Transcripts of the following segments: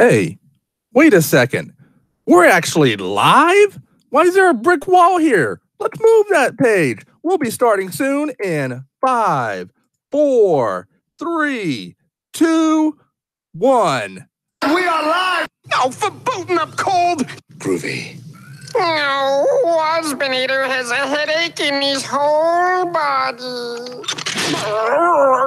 Hey, wait a second. We're actually live? Why is there a brick wall here? Let's move that page. We'll be starting soon in 5, 4, 3, 2, 1. We are live! Oh, for booting up cold! Groovy. No, Wasbinator has a headache in his whole body. How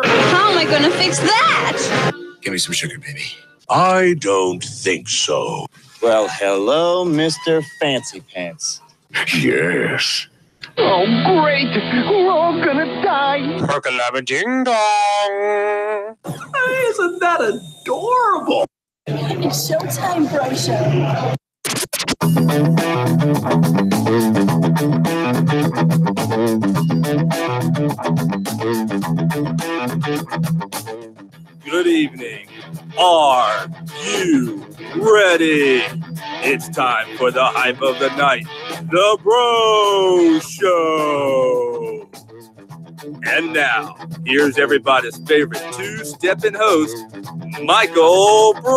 am I gonna fix that? Give me some sugar, baby. I don't think so. Well, hello, Mr. Fancy Pants. Yes. Oh, great! We're all gonna die! Perkalabba-ding-dong! Isn't that adorable? It's showtime, Breaux Show. Good evening. Are you ready? It's time for the hype of the night, the Breaux Show. And now, here's everybody's favorite two-stepping host, Michael Breaux.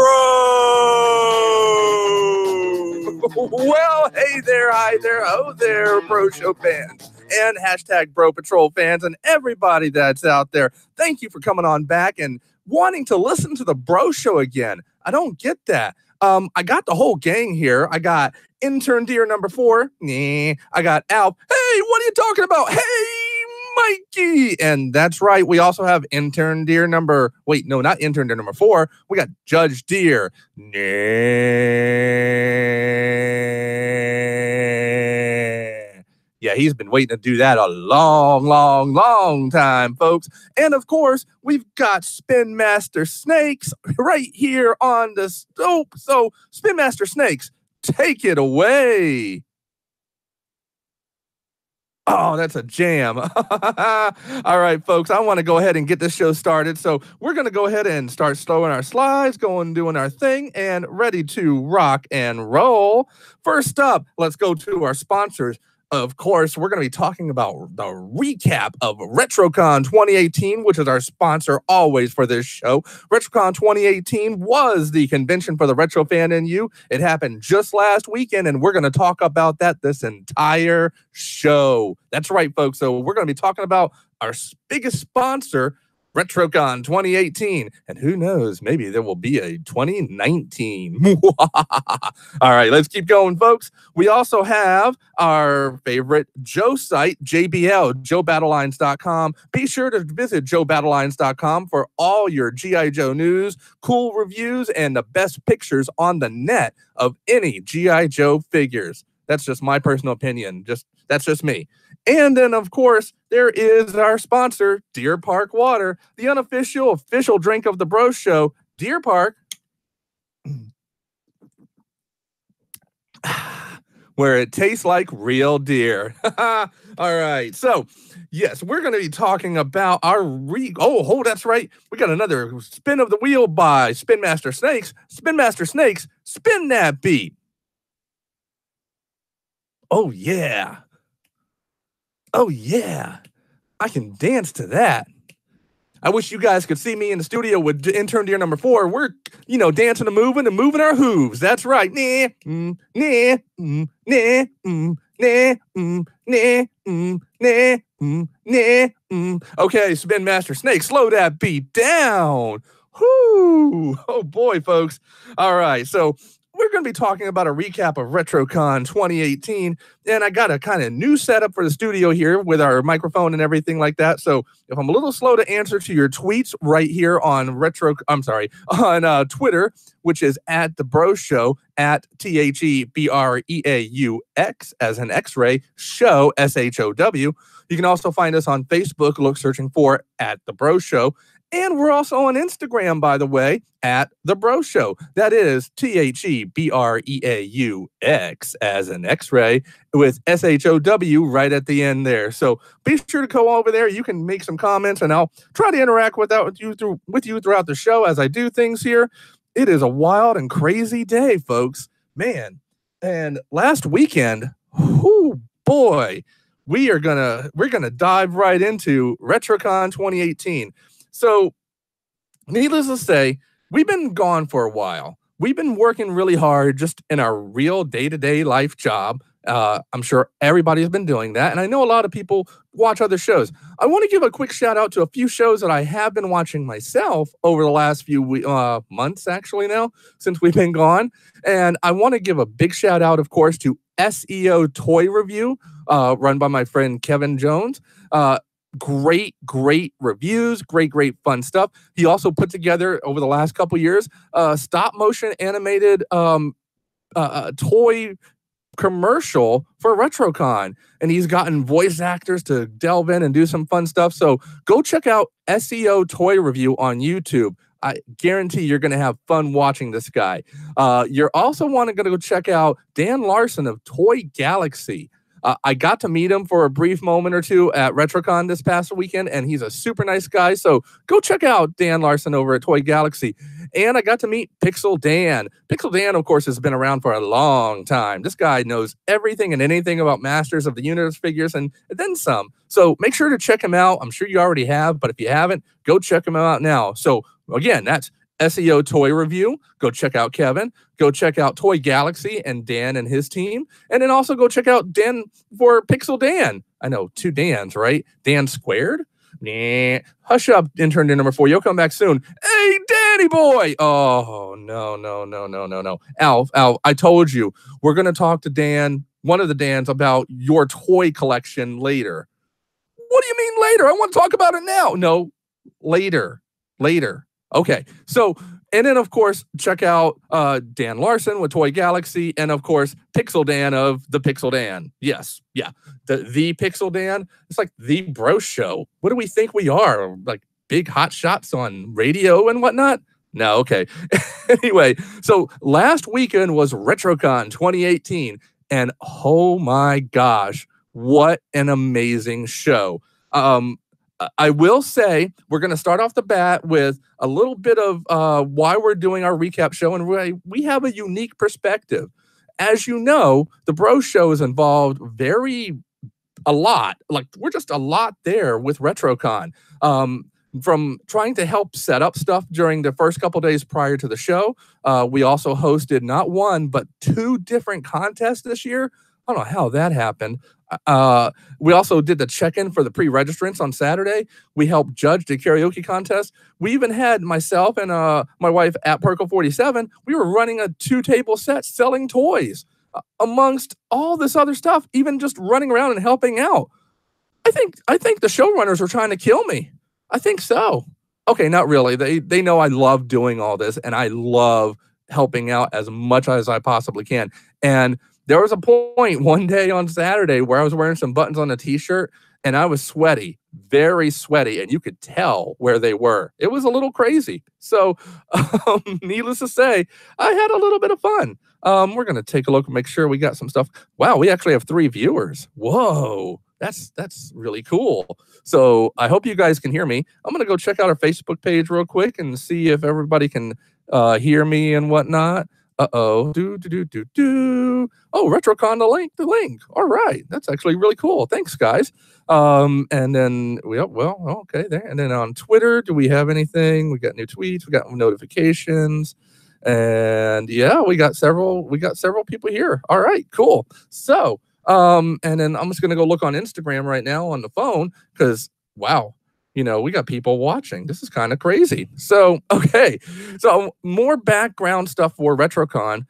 Well, hey there, hi there, oh there, Breaux Show fans, and hashtag Bro Patrol fans, and everybody that's out there. Thank you for coming on back and wanting to listen to the Breaux Show again. I don't get that. I got the whole gang here. I got intern dear number 4. I got Alp. Hey, what are you talking about? Hey, Mikey. And that's right. We also have intern dear number, wait, no, not intern dear number 4. We got Judge Dear. Yeah, he's been waiting to do that a long time, folks. And of course, we've got Spin Master Snakes right here on the scope. So, Spin Master Snakes, take it away. Oh, that's a jam. All right, folks, I want to go ahead and get this show started. So we're going to go ahead and start slowing our slides, doing our thing, and ready to rock and roll. First up, let's go to our sponsors. Of course, we're going to be talking about the recap of RetroCon 2018, which is our sponsor always for this show. RetroCon 2018 was the convention for the retro fan in you. It happened just last weekend, and we're going to talk about that this entire show. That's right, folks. So we're going to be talking about our biggest sponsor, RetroCon 2018, and who knows, maybe there will be a 2019. All right, let's keep going, folks. We also have our favorite Joe site, JBL, JoeBattleLines.com. Be sure to visit JoeBattleLines.com for all your G.I. Joe news, cool reviews, and the best pictures on the net of any G.I. Joe figures. That's just my personal opinion. That's just me. And then, of course, there is our sponsor, Deer Park Water, the official drink of the Breaux Show. Deer Park, where it tastes like real deer. All right. So, yes, we're going to be talking about our that's right. We got another spin of the wheel by Spin Master Snakes. Spin Master Snakes, spin that beat. Oh, yeah. Oh, yeah. I can dance to that. I wish you guys could see me in the studio with intern dear number 4. We're, dancing and moving our hooves. That's right. Okay, Spin Master Snake, slow that beat down. Whoo! Oh, boy, folks. All right, so we're going to be talking about a recap of RetroCon 2018, and I got a kind of new setup for the studio here with our microphone and everything like that. So if I'm a little slow to answer to your tweets right here on Twitter, which is at the Breaux Show, at THEBREAUX as an X-ray show, SHOW. You can also find us on Facebook, searching for at the Breaux Show. And we're also on Instagram, by the way, at The Breaux Show. That is THEBREAUX as an X-ray with SHOW right at the end there. So be sure to go over there. You can make some comments, and I'll try to interact with you throughout the show as I do things here. It is a wild and crazy day, folks. Man. And last weekend, whoo, boy, we're gonna dive right into RetroCon 2018. So, needless to say, we've been gone for a while. we've been working really hard just in our real day-to-day life job. I'm sure everybody's been doing that, and I know a lot of people watch other shows. I want to give a quick shout out to a few shows that I have been watching myself over the last few months, actually now, since we've been gone. And I want to give a big shout out, of course, to SEO Toy Review, run by my friend Kevin Jones. Great reviews, great fun stuff. He also put together over the last couple years stop motion animated toy commercial for RetroCon, and he's gotten voice actors to delve in and do some fun stuff. So go check out SEO Toy Review on YouTube. I guarantee you're going to have fun watching this guy. You're also going to go check out Dan Larson of Toy Galaxy. I got to meet him for a brief moment or two at RetroCon this past weekend, and he's a super nice guy. So go check out Dan Larson over at Toy Galaxy. And I got to meet Pixel Dan. Pixel Dan, of course, has been around for a long time. This guy knows everything and anything about Masters of the Universe figures and then some. So make sure to check him out. I'm sure you already have, but if you haven't, go check him out now. So again, that's SEO Toy Review. Go check out Kevin. Go check out Toy Galaxy and Dan and his team. And then also go check out Dan for Pixel Dan. I know, 2 Dans, right? Dan squared? Nah. Hush up, intern number 4. You'll come back soon. Hey, Danny boy! Oh, no. Alf, I told you. We're going to talk to Dan, one of the Dans, about your toy collection later. What do you mean later? I want to talk about it now. No, later. Okay, so, and then, of course, check out Dan Larson with Toy Galaxy, and, of course, Pixel Dan of the Pixel Dan. Yes, yeah, the Pixel Dan. It's like the Breaux Show. What do we think we are? Like big hot shots on radio and whatnot? No, okay. Anyway, so last weekend was RetroCon 2018, and oh my gosh, what an amazing show. I will say we're going to start off the bat with a little bit of why we're doing our recap show, and we have a unique perspective. As you know, the Breaux Show is involved a lot. Like, we're just a lot there with RetroCon. From trying to help set up stuff during the first couple days prior to the show. We also hosted not 1, but 2 different contests this year. I don't know how that happened. We also did the check-in for the pre-registrants on Saturday. We helped judge the karaoke contest. We even had myself and my wife at Perkle 47. We were running a 2-table set selling toys amongst all this other stuff, even just running around and helping out. I think the showrunners were trying to kill me. I think so. Okay, not really. They know I love doing all this, and I love helping out as much as I possibly can. And there was a point one day on Saturday where I was wearing some buttons on a t-shirt, and I was sweaty, very sweaty, and you could tell where they were. It was a little crazy. So needless to say, I had a little bit of fun. We're going to take a look and make sure we got some stuff. Wow, we actually have 3 viewers. Whoa, that's really cool. So I hope you guys can hear me. I'm going to go check out our Facebook page real quick and see if everybody can hear me and whatnot. Oh, RetroCon, the link. All right, that's actually really cool. Thanks, guys. And then okay, there. And then on Twitter, do we have anything? We got new tweets, we got notifications, and yeah, we got several people here. All right, cool. So, and then I'm just gonna go look on Instagram right now on the phone because wow. We got people watching. This is kind of crazy. So, okay. So, more background stuff for RetroCon.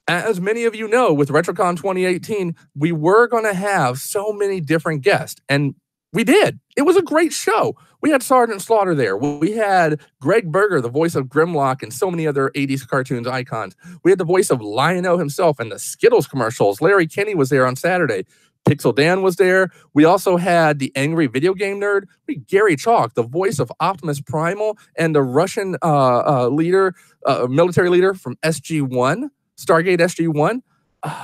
As many of you know, with RetroCon 2018, we were going to have so many different guests. And we did. It was a great show. We had Sergeant Slaughter there. We had Greg Berger, the voice of Grimlock and so many other 80s cartoons icons. We had the voice of Lion-O himself and the Skittles commercials. Larry Kinney was there on Saturday. Pixel Dan was there. We also had the angry video game nerd. Gary Chalk, the voice of Optimus Primal, and the Russian military leader from SG-1, Stargate SG-1.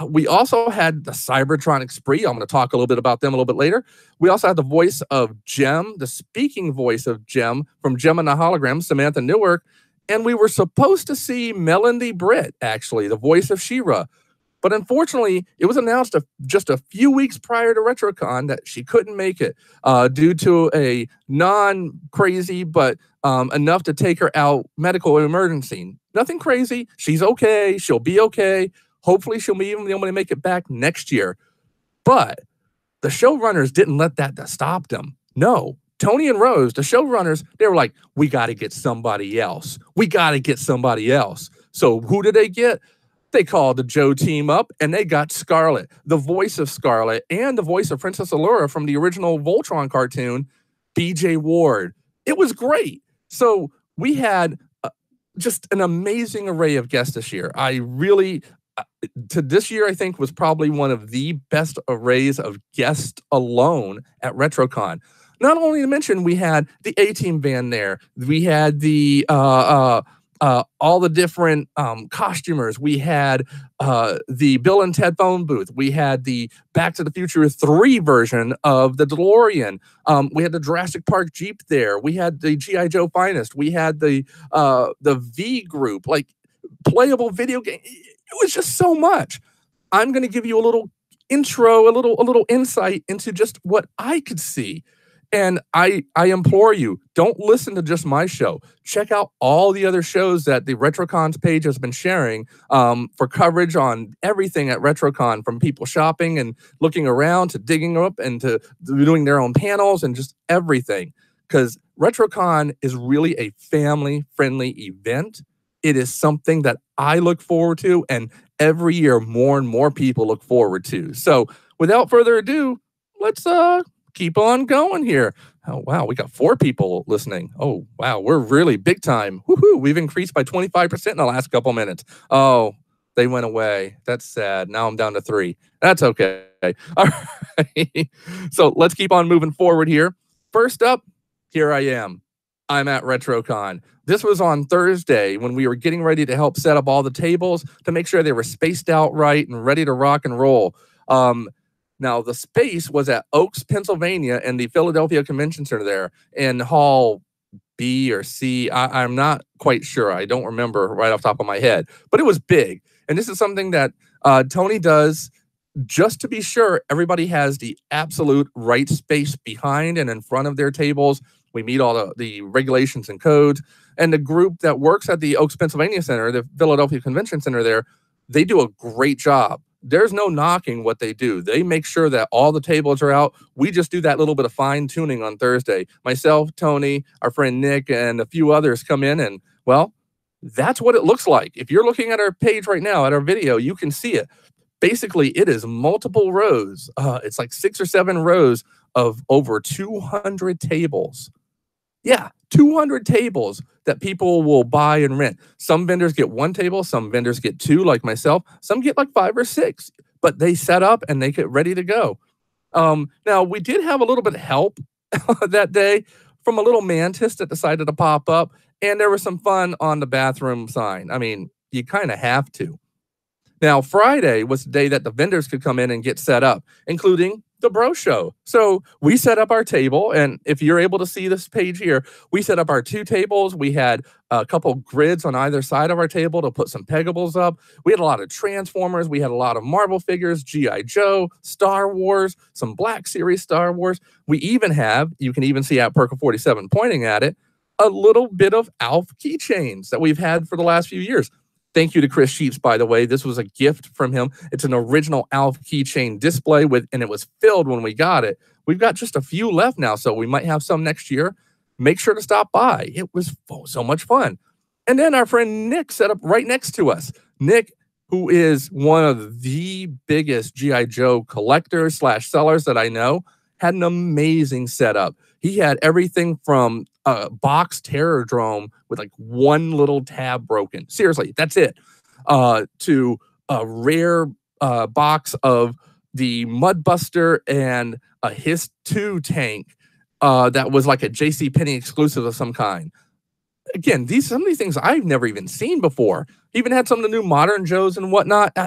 We also had the Cybertronic Spree. I'm going to talk a little bit about them a little bit later. We also had the voice of Jem, the speaking voice of Jem from Jem and the Hologram, Samantha Newark. And we were supposed to see Melanie Britt, actually, the voice of She-Ra. But unfortunately, it was announced just a few weeks prior to RetroCon that she couldn't make it due to a non-crazy but enough to take her out medical emergency. Nothing crazy. She's okay. She'll be okay. Hopefully she'll be even able to make it back next year. But the showrunners didn't let that stop them. No. Tony and Rose, the showrunners, they were like, we got to get somebody else. We got to get somebody else. So who did they get? They called the Joe team up, and they got Scarlet, the voice of Scarlet, and the voice of Princess Allura from the original Voltron cartoon, BJ Ward. It was great. So we had just an amazing array of guests this year. I really, to this year, I think was probably one of the best arrays of guests alone at RetroCon. Not only to mention, we had the A-Team band there. We had the all the different costumers. We had the Bill and Ted phone booth. We had the Back to the Future 3 version of the DeLorean. We had the Jurassic Park Jeep there. We had the G.I. Joe Finest. We had the V group, like playable video game. It was just so much. I'm going to give you a little intro, a little insight into just what I could see. And I implore you, don't listen to just my show. Check out all the other shows that the RetroCon's page has been sharing for coverage on everything at RetroCon, from people shopping and looking around to digging up and to doing their own panels and just everything. Because RetroCon is really a family-friendly event. It is something that I look forward to, and every year more and more people look forward to. So without further ado, let's keep on going here. Oh, wow. We got 4 people listening. Oh, wow. We're really big time. Woohoo. We've increased by 25% in the last couple minutes. Oh, they went away. That's sad. Now I'm down to 3. That's okay. All right. So let's keep on moving forward here. First up, here I am. I'm at RetroCon. This was on Thursday when we were getting ready to help set up all the tables to make sure they were spaced out right and ready to rock and roll. Now, the space was at Oaks, Pennsylvania, in the Philadelphia Convention Center there in Hall B or C. I'm not quite sure. I don't remember right off the top of my head. But it was big. And this is something that Tony does just to be sure everybody has the absolute right space behind and in front of their tables. We meet all the regulations and codes. And the group that works at the Oaks, Pennsylvania Center, the Philadelphia Convention Center there, they do a great job. There's no knocking what they do. They make sure that all the tables are out. We just do that little bit of fine tuning on Thursday. Myself, Tony, our friend Nick, and a few others come in, and, well, that's what it looks like. If you're looking at our page right now, at our video, you can see it. Basically, it is multiple rows. It's like 6 or 7 rows of over 200 tables. Yeah, 200 tables that people will buy and rent. Some vendors get 1 table, some vendors get 2, like myself. Some get like 5 or 6, but they set up and they get ready to go. Now, we did have a little bit of help that day from a little mantis that decided to pop up, and there was some fun on the bathroom sign. I mean, you kind of have to. Now, Friday was the day that the vendors could come in and get set up, including the Breaux Show. So we set up our table, and if you're able to see this page here, we set up our 2 tables. We had a couple grids on either side of our table to put some pegables up. We had a lot of Transformers. We had a lot of Marvel figures, G.I. Joe, Star Wars, some Black Series Star Wars. We even have, you can even see at Perka 47 pointing at it, a little bit of Alf keychains that we've had for the last few years. Thank you to Chris Sheets, by the way. This was a gift from him. It's an original Alf keychain display and it was filled when we got it. We've got just a few left now, so we might have some next year. Make sure to stop by. It was so much fun. And then our friend Nick set up right next to us. Nick, who is one of the biggest G.I. Joe collectors / sellers that I know, had an amazing setup. He had everything from a box Terrordrome with like 1 little tab broken. Seriously, that's it. To a rare box of the Mudbuster and a Hiss 2 tank that was like a JCPenney exclusive of some kind. Again, some of these things I've never even seen before. He even had some of the new modern Joes and whatnot.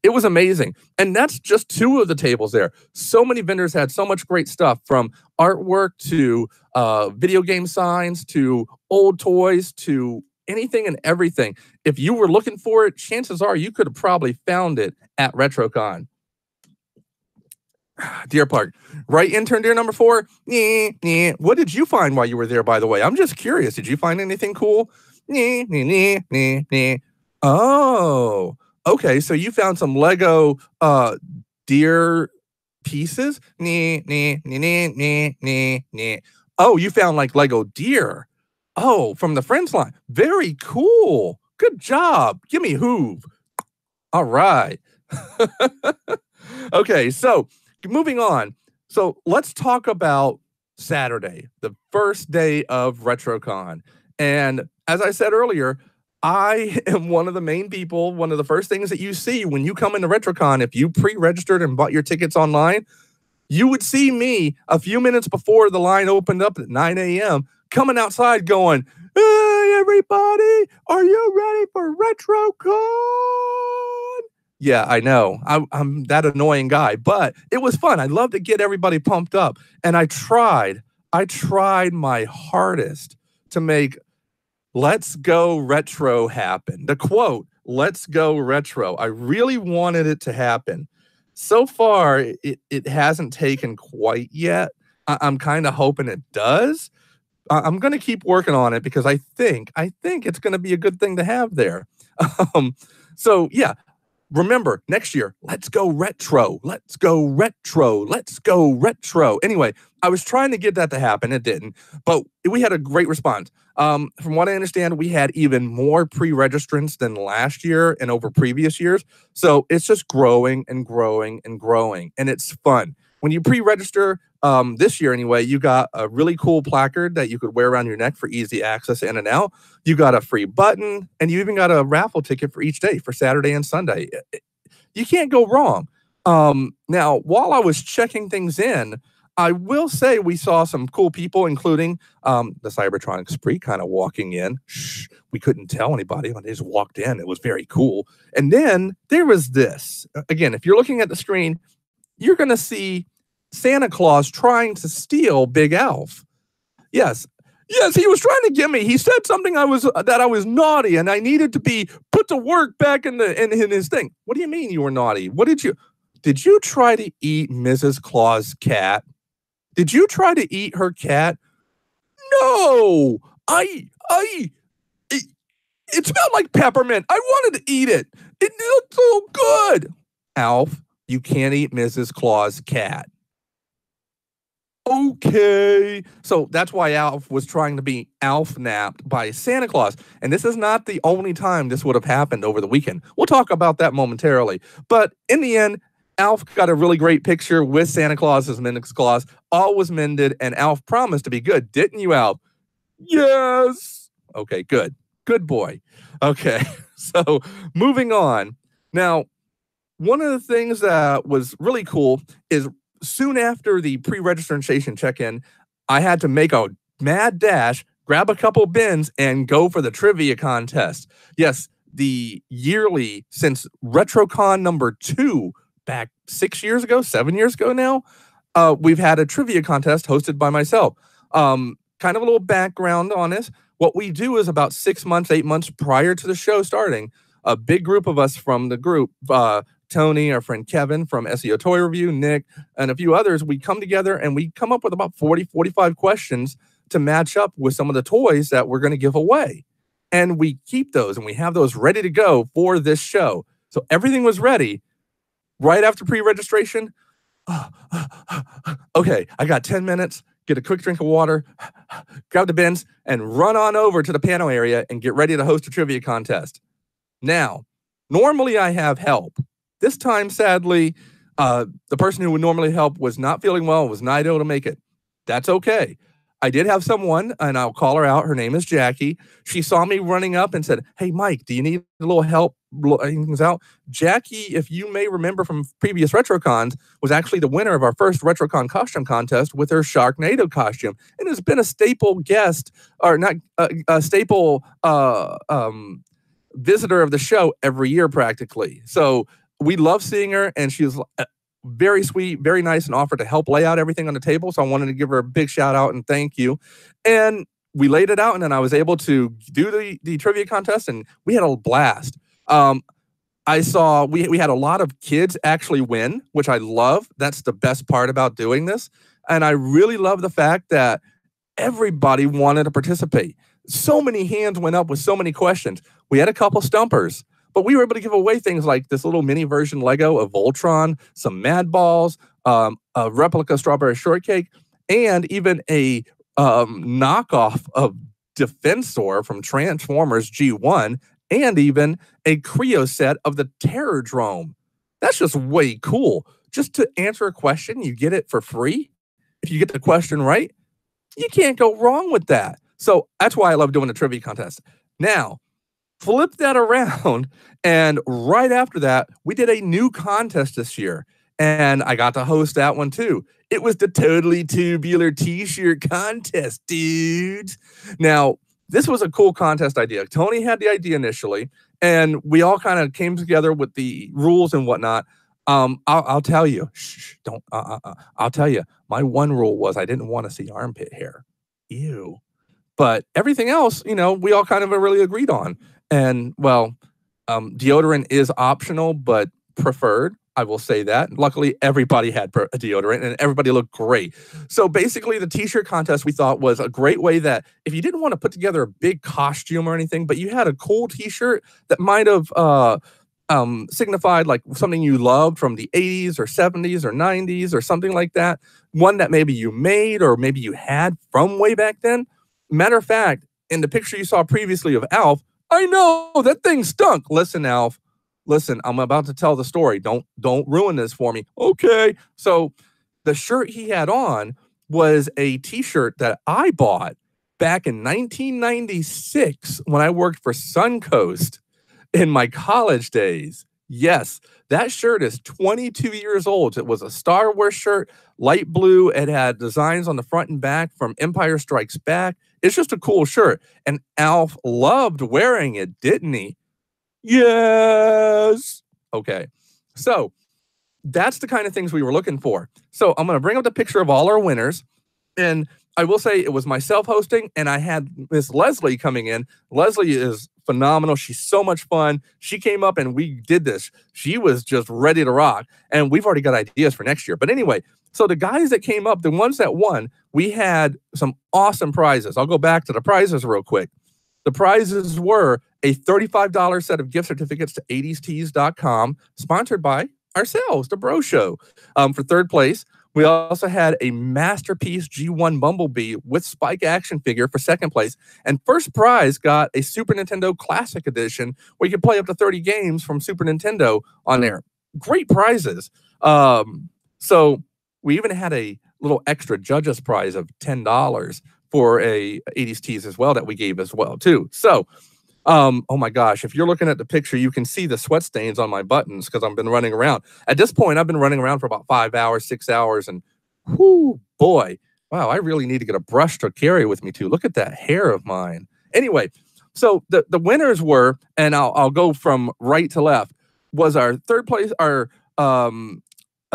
It was amazing. And that's just 2 of the tables there. So many vendors had so much great stuff, from artwork to video game signs to old toys to anything and everything. If you were looking for it, chances are you could have probably found it at RetroCon. Deer Park. Right, intern deer number 4? What did you find while you were there, by the way? I'm just curious. Did you find anything cool? Oh, okay. So you found some Lego deer pieces? Oh, you found like Lego deer. Oh, from the Friends line. Very cool. Good job. Give me hoove. All right. Okay, so moving on. So let's talk about Saturday, the first day of RetroCon. And as I said earlier, I am one of the main people. One of the first things that you see when you come into RetroCon, if you pre-registered and bought your tickets online, you would see me a few minutes before the line opened up at 9 a.m. coming outside going, "Hey, everybody, are you ready for RetroCon?" Yeah, I know. I'm that annoying guy, but it was fun. I love to get everybody pumped up. And I tried my hardest to make "Let's Go Retro" happen. The quote, "Let's go retro." I really wanted it to happen. So far, it hasn't taken quite yet. I'm kind of hoping it does. I'm going to keep working on it because I think it's going to be a good thing to have there. So yeah, remember next year, let's go retro. Let's go retro. Let's go retro. Anyway, I was trying to get that to happen. It didn't, but we had a great response. From what I understand, we had even more pre-registrants than last year and over previous years. So it's just growing and growing and growing, and it's fun. When you pre-register this year anyway, you got a really cool placard that you could wear around your neck for easy access in and out. You got a free button, and you even got a raffle ticket for each day for Saturday and Sunday. You can't go wrong. Now, while I was checking things in, I will say we saw some cool people, including the Cybertronic Spree kind of walking in. Shh, we couldn't tell anybody when they just walked in. It was very cool. And then there was this. Again, if you're looking at the screen, you're going to see Santa Claus trying to steal Big Alf. Yes, he was trying to get me. He said something that I was naughty and I needed to be put to work back in his thing. What do you mean you were naughty? Did you try to eat Mrs. Claus' cat? Did you try to eat her cat? No, it smelled like peppermint. I wanted to eat it. It looked so good. Alf, you can't eat Mrs. Claus' cat. Okay. So that's why Alf was trying to be Alf-napped by Santa Claus. And this is not the only time this would have happened over the weekend. We'll talk about that momentarily. But in the end, Alf got a really great picture with Santa Claus as Mrs. Claus. All was mended, and Alf promised to be good. Didn't you, Alf? Yes. Okay, good. Good boy. Okay, so moving on. Now, one of the things that was really cool is soon after the pre-registration check-in, I had to make a mad dash, grab a couple bins, and go for the trivia contest. Yes, the yearly, since RetroCon number 2, back 6 years ago, 7 years ago now, we've had a trivia contest hosted by myself. Kind of a little background on this. What we do is about 6 months, 8 months prior to the show starting, a big group of us from the group, Tony, our friend Kevin from SEO Toy Review, Nick, and a few others, we come together and we come up with about 40, 45 questions to match up with some of the toys that we're going to give away. And we keep those and we have those ready to go for this show. So everything was ready right after pre-registration. Okay, I got 10 minutes, get a quick drink of water, grab the bins, and run on over to the panel area and get ready to host a trivia contest. Now, normally I have help. This time, sadly, the person who would normally help was not feeling well, was not able to make it. That's okay. I did have someone, and I'll call her out. Her name is Jackie. She saw me running up and said, "Hey, Mike, do you need a little help blowing things out?" Jackie, if you may remember from previous RetroCons, was actually the winner of our first RetroCon costume contest with her Sharknado costume, and has been a staple guest, or not a staple visitor of the show every year practically. So we love seeing her, and she was very sweet, very nice, and offered to help lay out everything on the table. So I wanted to give her a big shout out and thank you. And we laid it out, and then I was able to do the trivia contest, and we had a blast. I saw we had a lot of kids actually win, which I love. That's the best part about doing this. And I really love the fact that everybody wanted to participate. so many hands went up with so many questions. We had a couple stumpers, but we were able to give away things like this little mini version Lego of Voltron, some Mad Balls, a replica strawberry shortcake, and even a knockoff of Defensor from Transformers G1, and even a Creo set of the Terror Drome. That's just way cool. Just to answer a question, you get it for free. If you get the question right, you can't go wrong with that. So that's why I love doing the trivia contest. Now, flip that around, and right after that, we did a new contest this year, and I got to host that one too. It was the Totally Tubular T-shirt contest, dudes. Now, this was a cool contest idea. Tony had the idea initially, and we all kind of came together with the rules and whatnot. I'll tell you. Shh, don't. I'll tell you. My one rule was I didn't want to see armpit hair. Ew. But everything else, you know, we all kind of really agreed on. And well, deodorant is optional, but preferred. I will say that. Luckily, everybody had a deodorant and everybody looked great. So basically, the T-shirt contest we thought was a great way that if you didn't want to put together a big costume or anything, but you had a cool T-shirt that might have signified like something you loved from the 80s or 70s or 90s or something like that, one that maybe you made or maybe you had from way back then. Matter of fact, in the picture you saw previously of Alf, I know that thing stunk. Listen, Alf. Listen, I'm about to tell the story. Don't ruin this for me. Okay. So the shirt he had on was a T-shirt that I bought back in 1996 when I worked for Suncoast in my college days. Yes, that shirt is 22 years old. It was a Star Wars shirt, light blue. It had designs on the front and back from Empire Strikes Back. It's just a cool shirt. And Alf loved wearing it, didn't he? Yes. Okay. So that's the kind of things we were looking for. So I'm going to bring up the picture of all our winners. And I will say it was myself hosting, and I had Miss Leslie coming in. Leslie is phenomenal. She's so much fun. She came up and we did this. She was just ready to rock. And we've already got ideas for next year. But anyway, so the guys that came up, the ones that won, we had some awesome prizes. I'll go back to the prizes real quick. The prizes were a $35 set of gift certificates to 80stees.com, sponsored by ourselves, the Breaux Show. For third place, we also had a Masterpiece G1 Bumblebee with Spike action figure for second place. And first prize got a Super Nintendo Classic Edition where you could play up to 30 games from Super Nintendo on there. Great prizes. So we even had a little extra judges prize of $10 for a 80s tees as well that we gave as well too. So, oh my gosh, if you're looking at the picture, you can see the sweat stains on my buttons because I've been running around. At this point, I've been running around for about 5 hours, 6 hours, and whoo, boy, wow, I really need to get a brush to carry with me too. Look at that hair of mine. Anyway, so the winners were, and I'll go from right to left, was our third place, a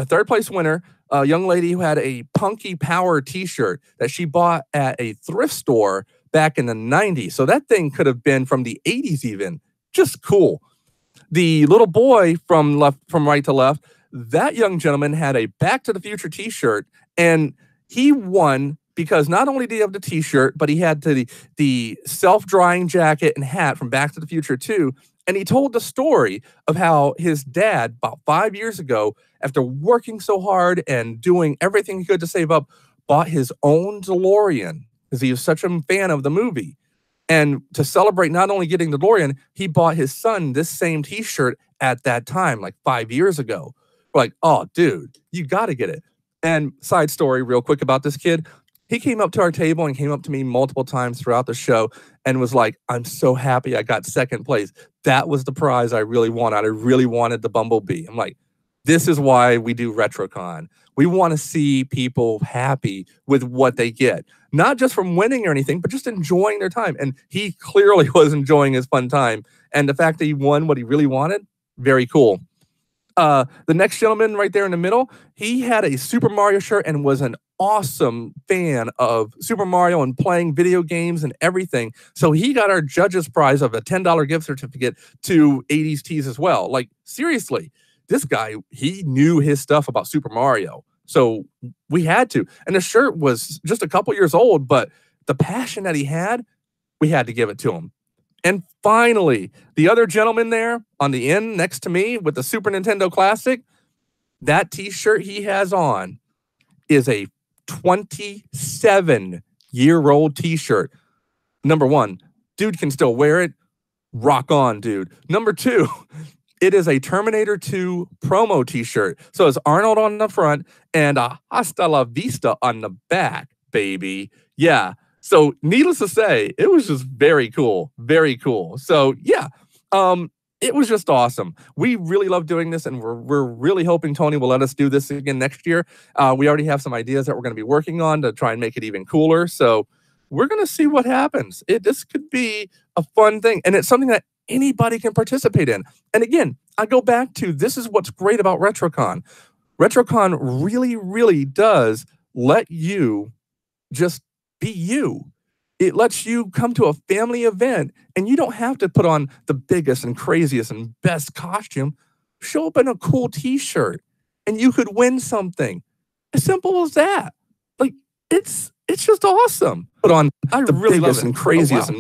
third place winner, a young lady who had a Punky Power t-shirt that she bought at a thrift store back in the 90s. So that thing could have been from the 80s even. Just cool. The little boy from right to left, that young gentleman had a Back to the Future t-shirt, and he won because not only did he have the t-shirt, but he had the self-drying jacket and hat from Back to the Future too. And he told the story of how his dad, about 5 years ago, after working so hard and doing everything he could to save up, bought his own DeLorean because he was such a fan of the movie. And to celebrate not only getting the DeLorean, he bought his son this same t-shirt at that time, like 5 years ago. We're like, oh, dude, you got to get it. And side story real quick about this kid. He came up to our table and came up to me multiple times throughout the show and was like, I'm so happy I got second place. That was the prize I really wanted. I really wanted the Bumblebee. I'm like, this is why we do RetroCon. We want to see people happy with what they get. Not just from winning or anything, but just enjoying their time. And he clearly was enjoying his fun time. And the fact that he won what he really wanted, very cool. The next gentleman right there in the middle, he had a Super Mario shirt and was an awesome fan of Super Mario and playing video games and everything. So he got our judges prize of a $10 gift certificate to 80s Tees as well. Like, seriously, this guy, he knew his stuff about Super Mario. So we had to. And the shirt was just a couple years old, but the passion that he had we had to give it to him. And finally, the other gentleman there on the end next to me with the Super Nintendo Classic, that t-shirt he has on is a 27-year-old t-shirt. Number one, dude can still wear it. Rock on, dude. Number two, it is a Terminator 2 promo t-shirt. So it's Arnold on the front and a Hasta la Vista on the back, baby. Yeah. So needless to say, it was just very cool. Very cool. So yeah, it was just awesome. We really love doing this, and we're really hoping Tony will let us do this again next year. We already have some ideas that we're going to be working on to try and make it even cooler. So we're going to see what happens. This could be a fun thing, and it's something that anybody can participate in. And again, I go back to, this is what's great about RetroCon. RetroCon really, really does let you just be you. It lets you come to a family event and you don't have to put on the biggest and craziest and best costume. Show up in a cool t-shirt and you could win something. As simple as that. Like, it's just awesome. Put on the really biggest and craziest.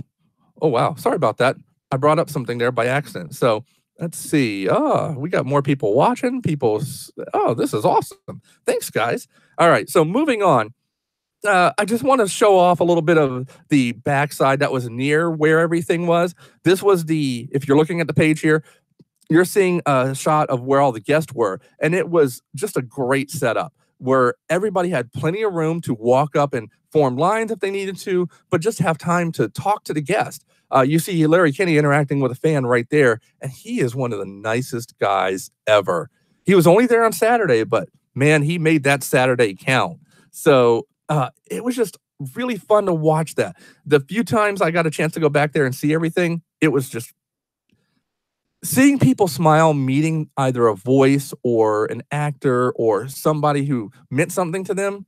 Oh, wow. Sorry about that. I brought up something there by accident. So let's see. Oh, we got more people watching. Oh, this is awesome. Thanks, guys. All right. So moving on. I just want to show off a little bit of the backside that was near where everything was. This was if you're looking at the page here, you're seeing a shot of where all the guests were. And it was just a great setup where everybody had plenty of room to walk up and form lines if they needed to, but just have time to talk to the guest. You see Larry Kinney interacting with a fan right there, and he is one of the nicest guys ever. He was only there on Saturday, but man, he made that Saturday count. So it was just really fun to watch that. The few times I got a chance to go back there and see everything, it was just seeing people smile, meeting either a voice or an actor or somebody who meant something to them.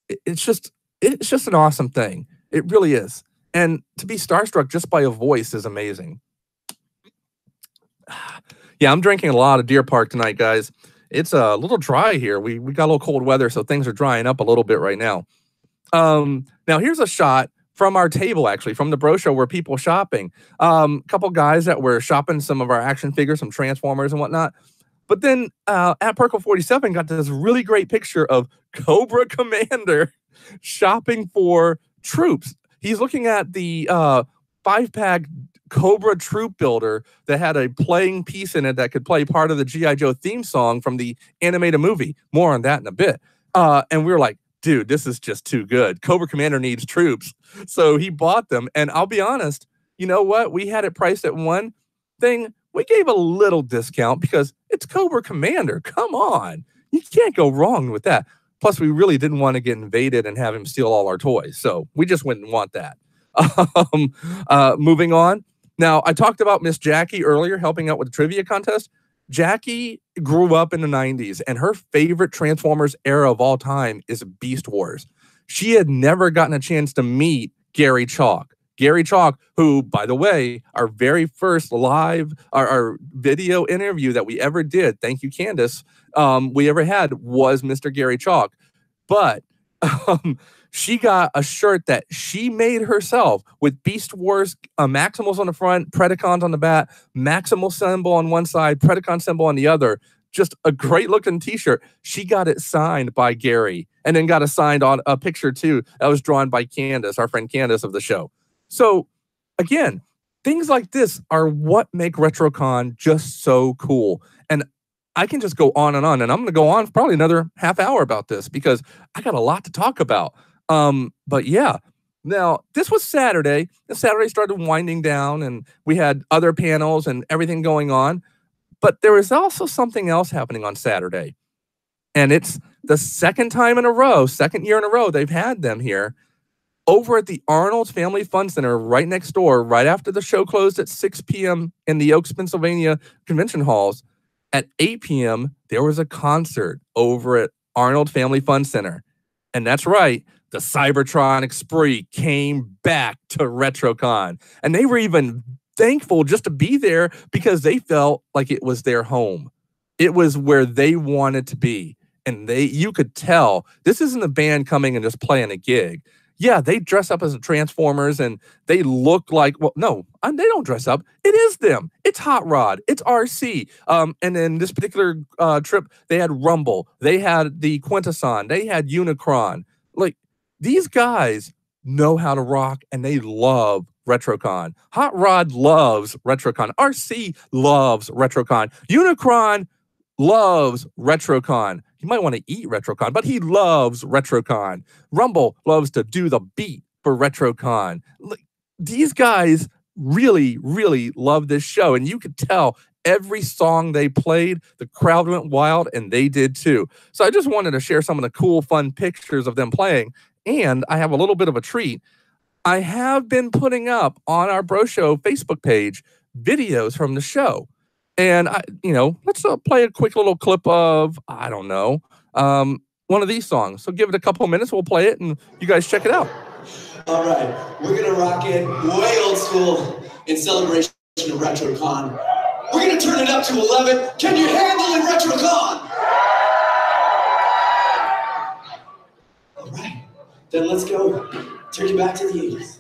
It's just an awesome thing. It really is. And to be starstruck just by a voice is amazing. Yeah, I'm drinking a lot of Deer Park tonight, guys. It's a little dry here. We got a little cold weather, so things are drying up a little bit right now. Now here's a shot from our table, actually, from the Breaux Show where people were shopping. A couple guys that were shopping some of our action figures, some Transformers and whatnot. But then at Perkle 47 got this really great picture of Cobra Commander shopping for troops. He's looking at the 5-pack Cobra Troop Builder that had a playing piece in it that could play part of the G.I. Joe theme song from the animated movie. More on that in a bit. And we were like, dude, this is just too good. Cobra Commander needs troops. So he bought them. And I'll be honest, you know what? We had it priced at one thing. We gave a little discount because it's Cobra Commander. Come on. You can't go wrong with that. Plus, we really didn't want to get invaded and have him steal all our toys. So we just wouldn't want that. Moving on. Now, I talked about Miss Jackie earlier helping out with the trivia contest. Jackie grew up in the 90s, and her favorite Transformers era of all time is Beast Wars. She had never gotten a chance to meet Gary Chalk. Gary Chalk, who, by the way, our very first live, our video interview that we ever did, thank you, Candace, we ever had was Mr. Gary Chalk. But she got a shirt that she made herself with Beast Wars Maximals on the front, Predacons on the back, Maximal symbol on one side, Predacon symbol on the other. Just a great looking t-shirt. She got it signed by Gary and then got a signed on a picture too that was drawn by Candace, our friend Candace of the show. So again, things like this are what make RetroCon just so cool. And I can just go on, and I'm going to go on for probably another half hour about this because I got a lot to talk about. But yeah, now this was Saturday. And Saturday started winding down, and we had other panels and everything going on. But there was also something else happening on Saturday. And it's the second year in a row they've had them here over at the Arnold's Family Fun Center right next door, right after the show closed at 6 p.m. in the Oaks, Pennsylvania convention halls. At 8 p.m., there was a concert over at Arnold Family Fun Center. And that's right, the Cybertronic Spree came back to RetroCon. And they were even thankful just to be there because they felt like it was their home. It was where they wanted to be. And you could tell this isn't a band coming and just playing a gig. yeah, they dress up as Transformers and they look like, well, no, they don't dress up. It is them. It's Hot Rod. It's RC. And in this particular trip, they had Rumble. They had the Quintesson. They had Unicron. Like, these guys know how to rock and they love RetroCon. Hot Rod loves RetroCon. RC loves RetroCon. Unicron loves RetroCon. He might want to eat RetroCon, but he loves RetroCon. Rumble loves to do the beat for RetroCon. These guys really, really love this show, and you could tell every song they played, the crowd went wild, and they did too. So I just wanted to share some of the cool, fun pictures of them playing, and I have a little bit of a treat. I have been putting up on our Breaux Show Facebook page videos from the show. And, let's play a quick little clip of, I don't know, one of these songs. So give it a couple of minutes. We'll play it, and you guys check it out. All right. We're going to rock it way old school in celebration of RetroCon. We're going to turn it up to 11. Can you handle it, RetroCon? All right. Then let's go. Take you back to the 80s.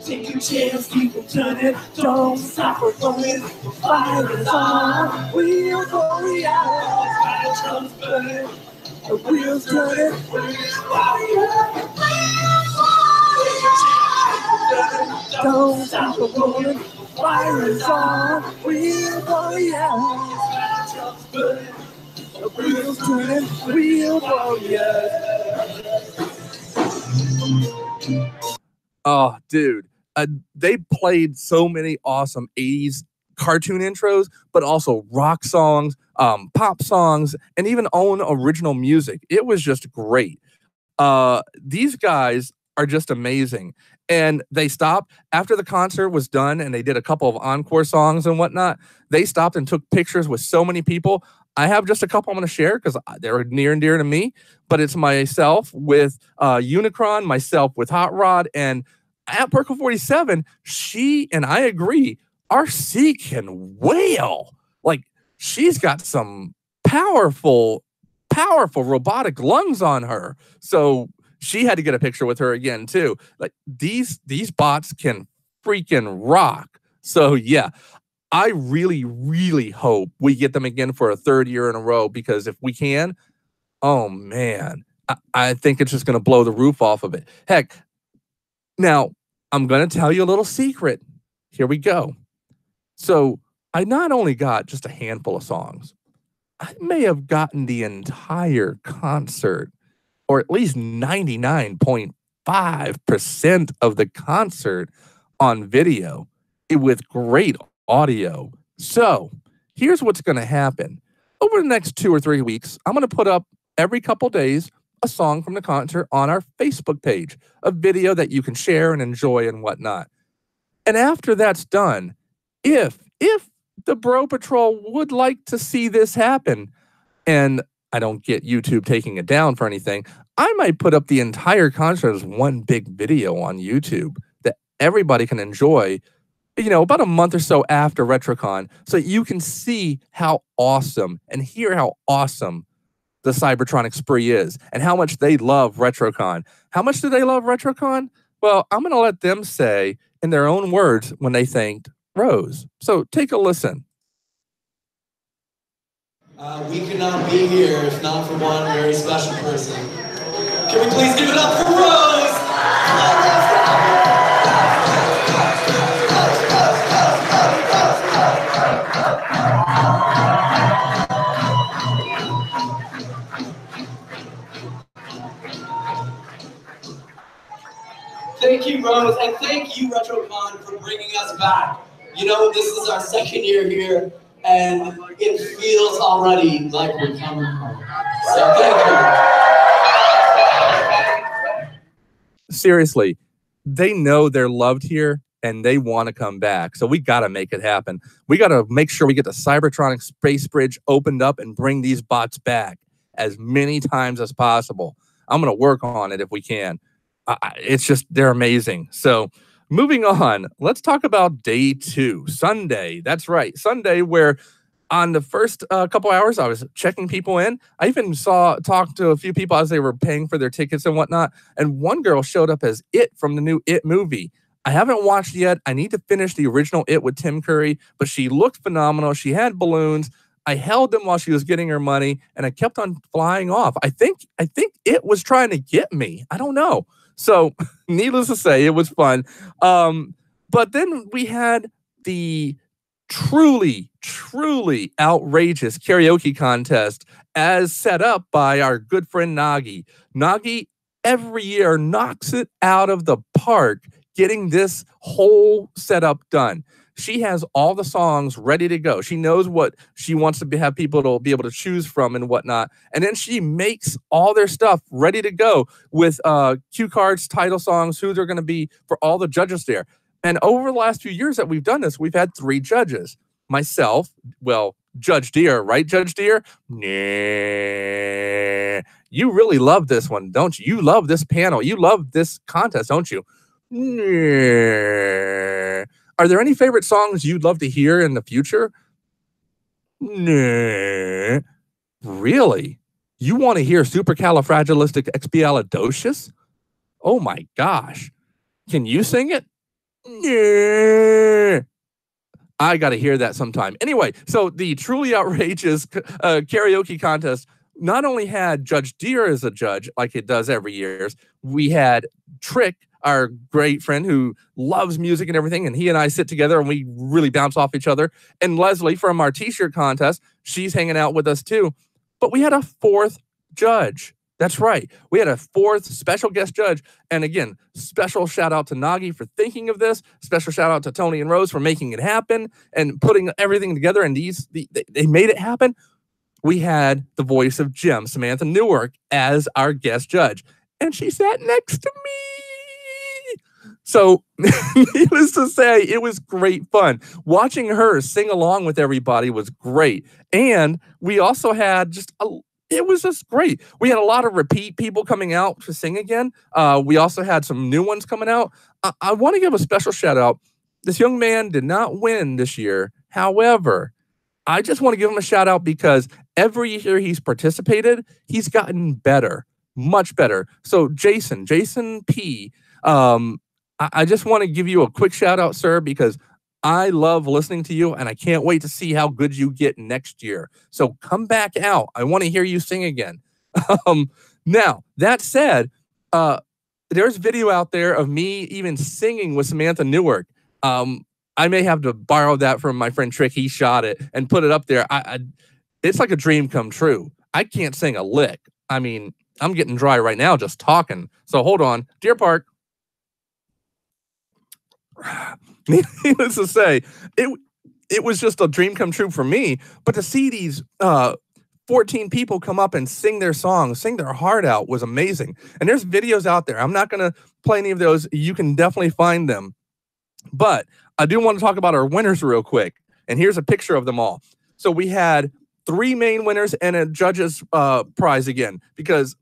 Take a chance, keep it turning, don't stop or going. The fire is on, we'll go, yeah. The drums burning, the wheels turning, don't stop or going. The fire is on, we'll go, yeah. The drums burning, the wheels turning, we'll go, yeah. Oh, dude. They played so many awesome 80s cartoon intros, but also rock songs, pop songs, and even own original music. It was just great. These guys are just amazing. And they stopped after the concert was done and they did a couple of encore songs and whatnot. They stopped and took pictures with so many people. I have just a couple I'm going to share because they're near and dear to me, but it's myself with Unicron, myself with Hot Rod, and at Perkle 47, she, and I agree, RC can wail. Like, she's got some powerful robotic lungs on her. So she had to get a picture with her again too. Like, these bots can freaking rock. So yeah, I really, really hope we get them again for a third year in a row, because if we can, oh man, I think it's just going to blow the roof off of it. Heck, now I'm going to tell you a little secret. Here we go. So I not only got just a handful of songs, I may have gotten the entire concert, or at least 99.5% of the concert on video with great audio. So here's what's going to happen. Over the next 2 or 3 weeks, I'm going to put up every couple days a song from the concert on our Facebook page, a video that you can share and enjoy and whatnot. And after that's done, if the Bro Patrol would like to see this happen, and I don't get YouTube taking it down for anything, I might put up the entire concert as one big video on YouTube that everybody can enjoy, about a month or so after RetroCon, so you can see how awesome and hear how awesome the Cybertronic spree is and how much they love RetroCon. How much do they love RetroCon? Well, I'm going to let them say in their own words when they thanked Rose. So take a listen. We could not be here if not for one very special person. Can we please give it up for Rose? and thank you, RetroCon, for bringing us back. You know, this is our second year here, and it feels already like we're coming home. So thank you. Seriously, they know they're loved here, and they want to come back. So we got to make it happen. We got to make sure we get the Cybertronic Space Bridge opened up and bring these bots back as many times as possible. I'm going to work on it if we can. It's just, they're amazing. So moving on, let's talk about day 2, Sunday. That's right, Sunday, where on the first couple hours, I was checking people in. I even talked to a few people as they were paying for their tickets and whatnot. And one girl showed up as It from the new It movie. I haven't watched yet. I need to finish the original It with Tim Curry, but she looked phenomenal. She had balloons. I held them while she was getting her money, and I kept on flying off. I think It was trying to get me. I don't know. So, needless to say, it was fun. But then we had the truly outrageous karaoke contest as set up by our good friend Nagi. Nagi every year knocks it out of the park getting this whole setup done. She has all the songs ready to go. She knows what she wants to have people to be able to choose from and whatnot. And then she makes all their stuff ready to go with cue cards, title songs, who they're going to be for all the judges there. And over the last few years that we've done this, we've had 3 judges. Myself, well, Judge Deere, right, Judge Deere? Nah. You really love this one, don't you? You love this panel. You love this contest, don't you? Nah. Are there any favorite songs you'd love to hear in the future? Nah. Really? You want to hear Supercalifragilisticexpialidocious? Oh my gosh. Can you sing it? Nah. I got to hear that sometime. Anyway, so the truly outrageous karaoke contest not only had Judge Deere as a judge, like it does every year, we had Trick, our great friend who loves music and everything, and he and I sit together and we really bounce off each other. And Leslie from our t-shirt contest, she's hanging out with us too. But we had a 4th judge. That's right. We had a 4th special guest judge. And again, special shout out to Nagi for thinking of this. Special shout out to Tony and Rose for making it happen and putting everything together. And they made it happen. We had the voice of Jim, Samantha Newark, as our guest judge. And she sat next to me. So, needless to say, it was great fun. Watching her sing along with everybody was great. And we also had it was just great. We had a lot of repeat people coming out to sing again. We also had some new ones coming out. I want to give a special shout out. This young man did not win this year. However, I just want to give him a shout out because every year he's participated, he's gotten better, much better. So Jason P., I just want to give you a quick shout out, sir, because I love listening to you and I can't wait to see how good you get next year. So come back out. I want to hear you sing again. Now, that said, there's video out there of me even singing with Samantha Newark. I may have to borrow that from my friend Trick. He shot it and put it up there. It's like a dream come true. I can't sing a lick. I mean, I'm getting dry right now just talking. So hold on. Deer Park. Needless to say, it was just a dream come true for me. But to see these 14 people come up and sing their songs, sing their heart out was amazing. And there's videos out there. I'm not going to play any of those. You can definitely find them. But I do want to talk about our winners real quick. And here's a picture of them all. So we had 3 main winners and a judge's prize again. Because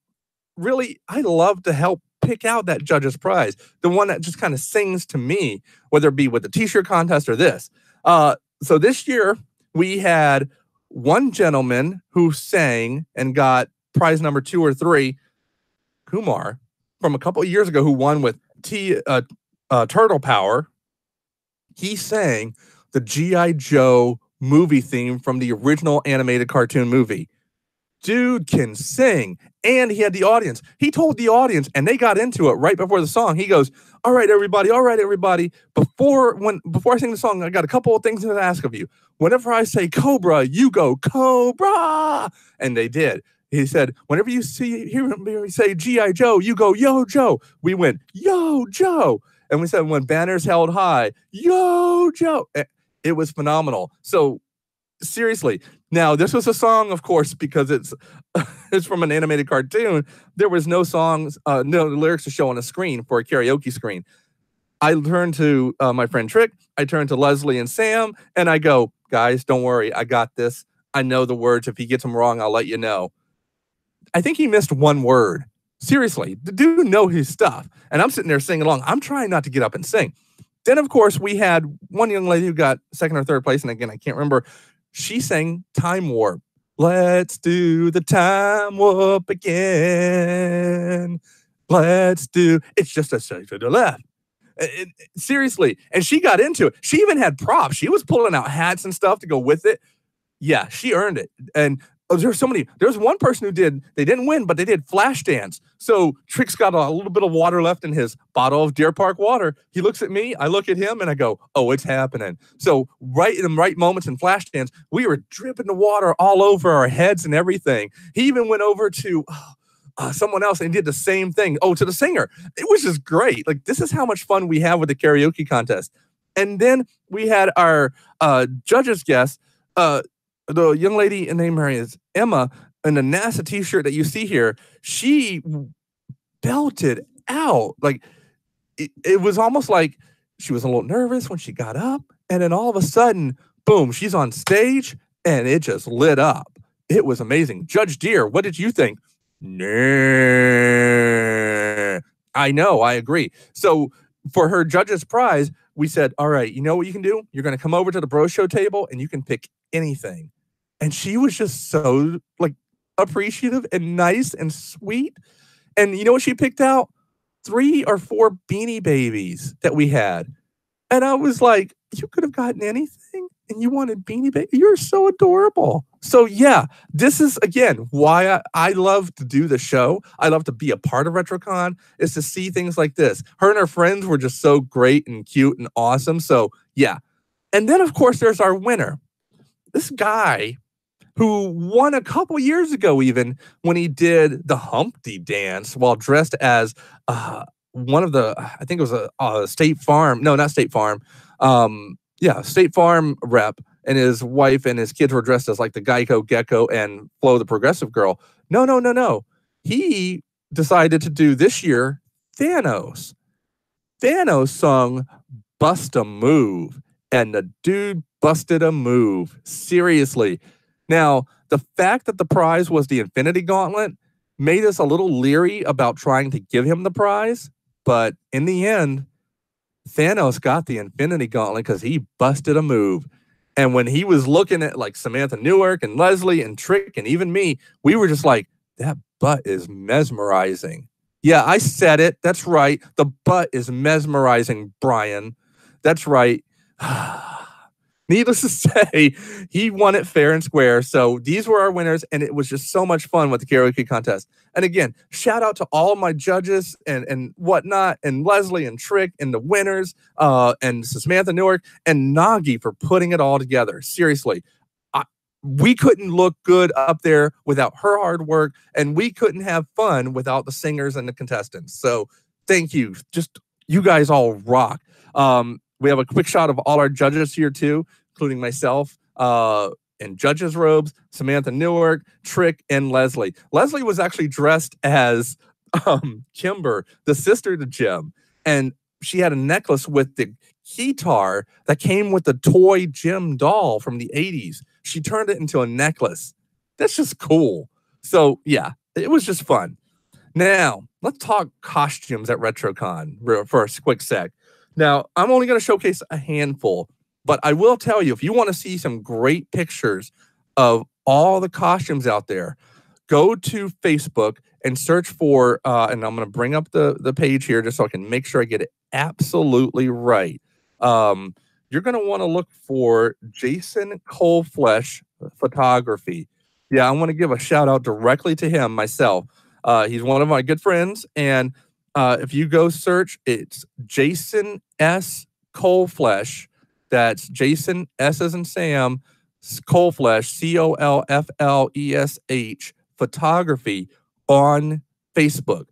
really, I love to help pick out that judge's prize, the one that just kind of sings to me, whether it be with the t-shirt contest or this. So this year we had one gentleman who sang and got prize number 2 or 3, Kumar, from a couple of years ago, who won with Turtle Power. He sang the G.I. Joe movie theme from the original animated cartoon movie. Dude can sing, and he had the audience. He told the audience, and they got into it right before the song. He goes, all right, everybody. Before I sing the song, I got a couple of things to ask of you. Whenever I say Cobra, you go Cobra. And they did. He said, whenever you hear me say G.I. Joe, you go Yo Joe. We went Yo Joe. And we said, when banners held high, yo, Joe. It was phenomenal. So seriously. Now, this was a song, of course, because it's from an animated cartoon. There was no songs, no lyrics to show on a screen for a karaoke screen. I turned to my friend Trick. I turned to Leslie and Sam, and I go, guys, don't worry. I got this. I know the words. If he gets them wrong, I'll let you know. I think he missed one word. Seriously, the dude know his stuff. And I'm sitting there singing along. I'm trying not to get up and sing. Then, of course, we had one young lady who got second or third place. And again, I can't remember. She sang Time Warp. Let's do the time warp again. Let's do. It's just a shake to the left. Seriously. And she got into it. She even had props. She was pulling out hats and stuff to go with it. Yeah, she earned it. And there's so many. There's one person who did. They didn't win, but they did flash dance. So Trick's got a little bit of water left in his bottle of Deer Park water. He looks at me. I look at him, and I go, "Oh, it's happening." So right in the right moments in flash dance, we were dripping the water all over our heads and everything. He even went over to someone else and did the same thing. Oh, to the singer. It was just great. Like, this is how much fun we have with the karaoke contest. And then we had our judges guest. The young lady named her is Emma, in the NASA t-shirt that you see here. She belted out. Like, it was almost like she was a little nervous when she got up, and then all of a sudden, boom, she's on stage, and it just lit up. It was amazing. Judge Deere, what did you think? Nah. I know, I agree. So for her judge's prize, we said, all right, you know what you can do? You're going to come over to the Breaux Show table, and you can pick anything. And she was just so, like, appreciative and nice and sweet. And you know what she picked out? 3 or 4 Beanie Babies that we had. And I was like, you could have gotten anything, and you wanted Beanie Baby? You're so adorable. So yeah, this is, again, why I love to do the show. I love to be a part of RetroCon, is to see things like this. Her and her friends were just so great and cute and awesome. So yeah. And then, of course, there's our winner. This guy who won a couple years ago, even when he did the Humpty dance while dressed as one of the, I think it was a State Farm. No, not State Farm. Yeah, State Farm rep, and his wife and his kids were dressed as like the Geico Gecko and Flo the Progressive Girl. No. He decided to do this year Thanos. Thanos sung Bust a Move, and the dude busted a move. Seriously. Now, the fact that the prize was the Infinity Gauntlet made us a little leery about trying to give him the prize, but in the end, Thanos got the Infinity Gauntlet because he busted a move. And when he was looking at like Samantha Newark and Leslie and Trick and even me, we were just like, that butt is mesmerizing. Yeah, I said it. That's right. The butt is mesmerizing, Brian. That's right. Needless to say, he won it fair and square. So these were our winners, and it was just so much fun with the karaoke contest. And again, shout out to all my judges and whatnot, and Leslie and Trick and the winners, and Samantha Newark and Nagi for putting it all together. Seriously, we couldn't look good up there without her hard work, and we couldn't have fun without the singers and the contestants. So thank you. Just, you guys all rock. We have a quick shot of all our judges here too, including myself, in judges' robes, Samantha Newark, Trick, and Leslie. Leslie was actually dressed as Kimber, the sister to Jim, and she had a necklace with the guitar that came with the toy Jim doll from the 80s. She turned it into a necklace. That's just cool. So yeah, it was just fun. Now, let's talk costumes at RetroCon for a quick sec. Now, I'm only going to showcase a handful, but I will tell you, if you want to see some great pictures of all the costumes out there, go to Facebook and search for, and I'm going to bring up the page here just so I can make sure I get it absolutely right. You're going to want to look for Jason Coleflesh Photography. Yeah, I want to give a shout out directly to him myself. He's one of my good friends, and if you go search, it's Jason S. Coleflesh. That's Jason S as in Sam, Coleflesh, Colflesh, photography on Facebook.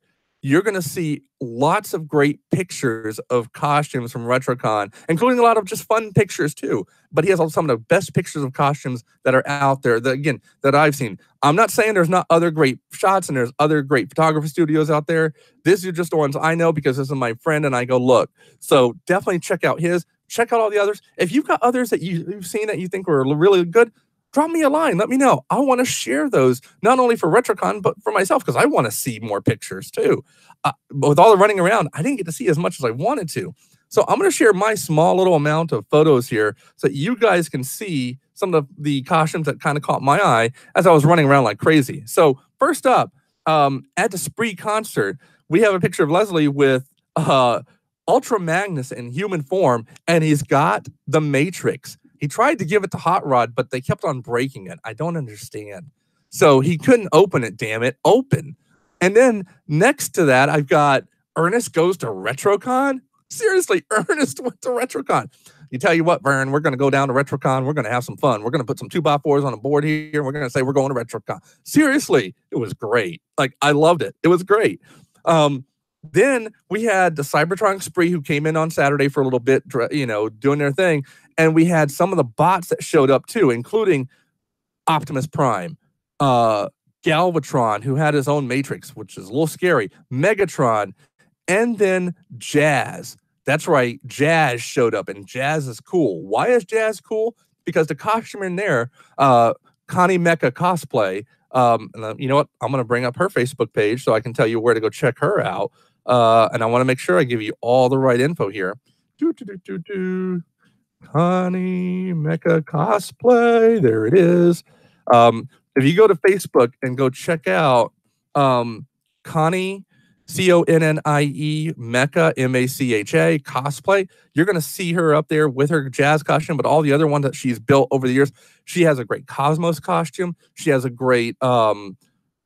you're going to see lots of great pictures of costumes from RetroCon, including a lot of just fun pictures too. But he has some of the best pictures of costumes that are out there that, again, that I've seen. I'm not saying there's not other great shots and there's other great photography studios out there. These are just the ones I know because this is my friend and I go look. So definitely check out his. Check out all the others. If you've got others that you've seen that you think were really good, drop me a line. Let me know. I want to share those, not only for RetroCon, but for myself, because I want to see more pictures too. With all the running around, I didn't get to see as much as I wanted to. So I'm going to share my small little amount of photos here so that you guys can see some of the costumes that kind of caught my eye as I was running around like crazy. So first up, at the Spree concert, we have a picture of Leslie with Ultra Magnus in human form, and he's got the Matrix. He tried to give it to Hot Rod, but they kept on breaking it. I don't understand. So he couldn't open it, damn it. Open. And then next to that, I've got Ernest goes to RetroCon. Seriously, Ernest went to RetroCon. You tell you what, Vern, we're going to go down to RetroCon. We're going to have some fun. We're going to put some 2x4s on a board here. And we're going to say we're going to RetroCon. Seriously, it was great. Like, I loved it. It was great. Then we had the Cybertron Spree who came in on Saturday for a little bit, you know, doing their thing. And we had some of the bots that showed up too, including Optimus Prime, Galvatron, who had his own Matrix, which is a little scary, Megatron, and then Jazz. That's right, Jazz showed up, and Jazz is cool. Why is Jazz cool? Because the costume in there, Connie Mecha Cosplay, and you know what? I'm going to bring up her Facebook page so I can tell you where to go check her out. And I want to make sure I give you all the right info here. Connie Mecha Cosplay. There it is. If you go to Facebook and go check out Connie, C-O-N-N-I-E, Mecha, M-A-C-H-A, Cosplay, you're going to see her up there with her Jazz costume, but all the other ones that she's built over the years. She has a great Cosmos costume. She has a great, and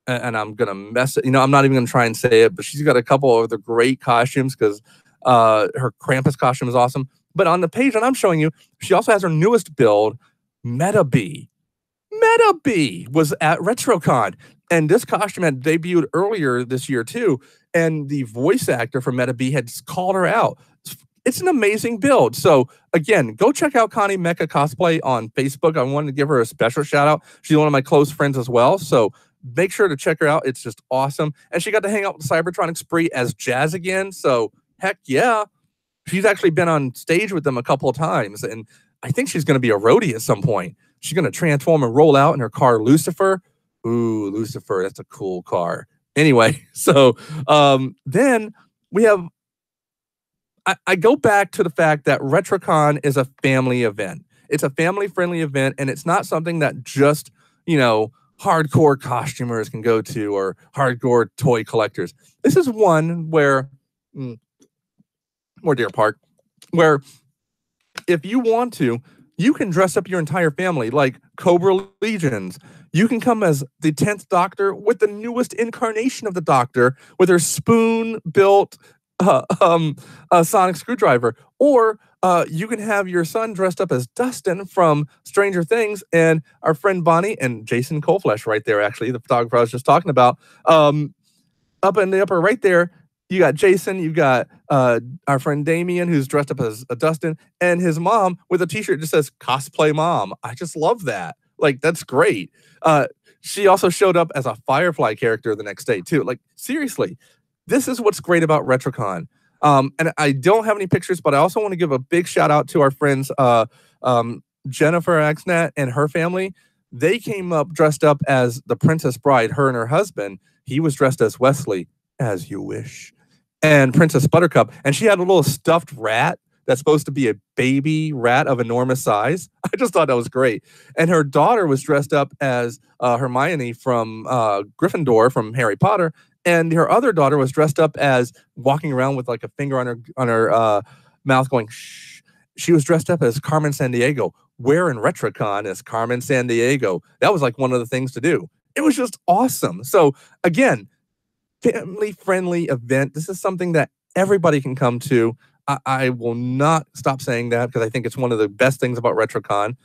I'm going to mess it, you know, I'm not even going to try and say it, but she's got a couple of the great costumes because her Krampus costume is awesome. But on the page that I'm showing you, she also has her newest build, Meta Bee. Meta Bee was at RetroCon, and this costume had debuted earlier this year too, and the voice actor for Meta Bee had called her out. It's an amazing build. So again, go check out Connie Mecha Cosplay on Facebook. I wanted to give her a special shout out. She's one of my close friends as well. So make sure to check her out. It's just awesome. And she got to hang out with the Cybertronic Spree as Jazz again. So heck yeah. She's actually been on stage with them a couple of times. And I think she's going to be a roadie at some point. She's going to transform and roll out in her car, Lucifer. Ooh, Lucifer. That's a cool car. Anyway, so then we have, I go back to the fact that RetroCon is a family event. It's a family-friendly event, and it's not something that just, you know, hardcore costumers can go to or hardcore toy collectors. This is one where, more Deer Park, where if you want to, you can dress up your entire family like Cobra Legions. You can come as the 10th Doctor with the newest incarnation of the Doctor with her spoon-built sonic screwdriver. Or you can have your son dressed up as Dustin from Stranger Things, and our friend Bonnie and Jason Coleflesh right there, actually, the photographer I was just talking about. Up in the upper right there, you got Jason, you got our friend Damien, who's dressed up as a Dustin, and his mom with a t-shirt that just says Cosplay Mom. I just love that. Like, that's great. She also showed up as a Firefly character the next day, too. Like, seriously, this is what's great about RetroCon. And I don't have any pictures, but I also want to give a big shout out to our friends, Jennifer Axnat and her family. They came up dressed up as the Princess Bride, her and her husband. He was dressed as Wesley, as you wish, and Princess Buttercup. And she had a little stuffed rat that's supposed to be a baby rat of enormous size. I just thought that was great. And her daughter was dressed up as Hermione from Gryffindor from Harry Potter. And her other daughter was dressed up as walking around with like a finger on her mouth going, shh. She was dressed up as Carmen Sandiego. Where in RetroCon is Carmen Sandiego? That was like one of the things to do. It was just awesome. So again, family-friendly event. This is something that everybody can come to. I will not stop saying that because I think it's one of the best things about RetroCon.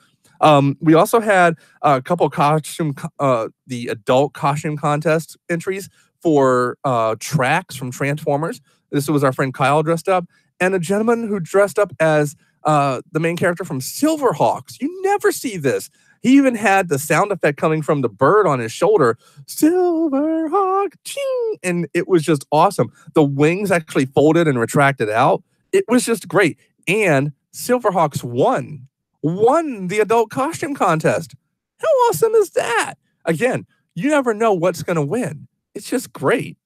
We also had a couple costume, the adult costume contest entries for Trax from Transformers. This was our friend Kyle dressed up, and a gentleman who dressed up as the main character from Silverhawks. You never see this. He even had the sound effect coming from the bird on his shoulder, Silverhawk, ching, and it was just awesome. The wings actually folded and retracted out. It was just great. And Silverhawks won the adult costume contest. How awesome is that? Again, you never know what's going to win. It's just great.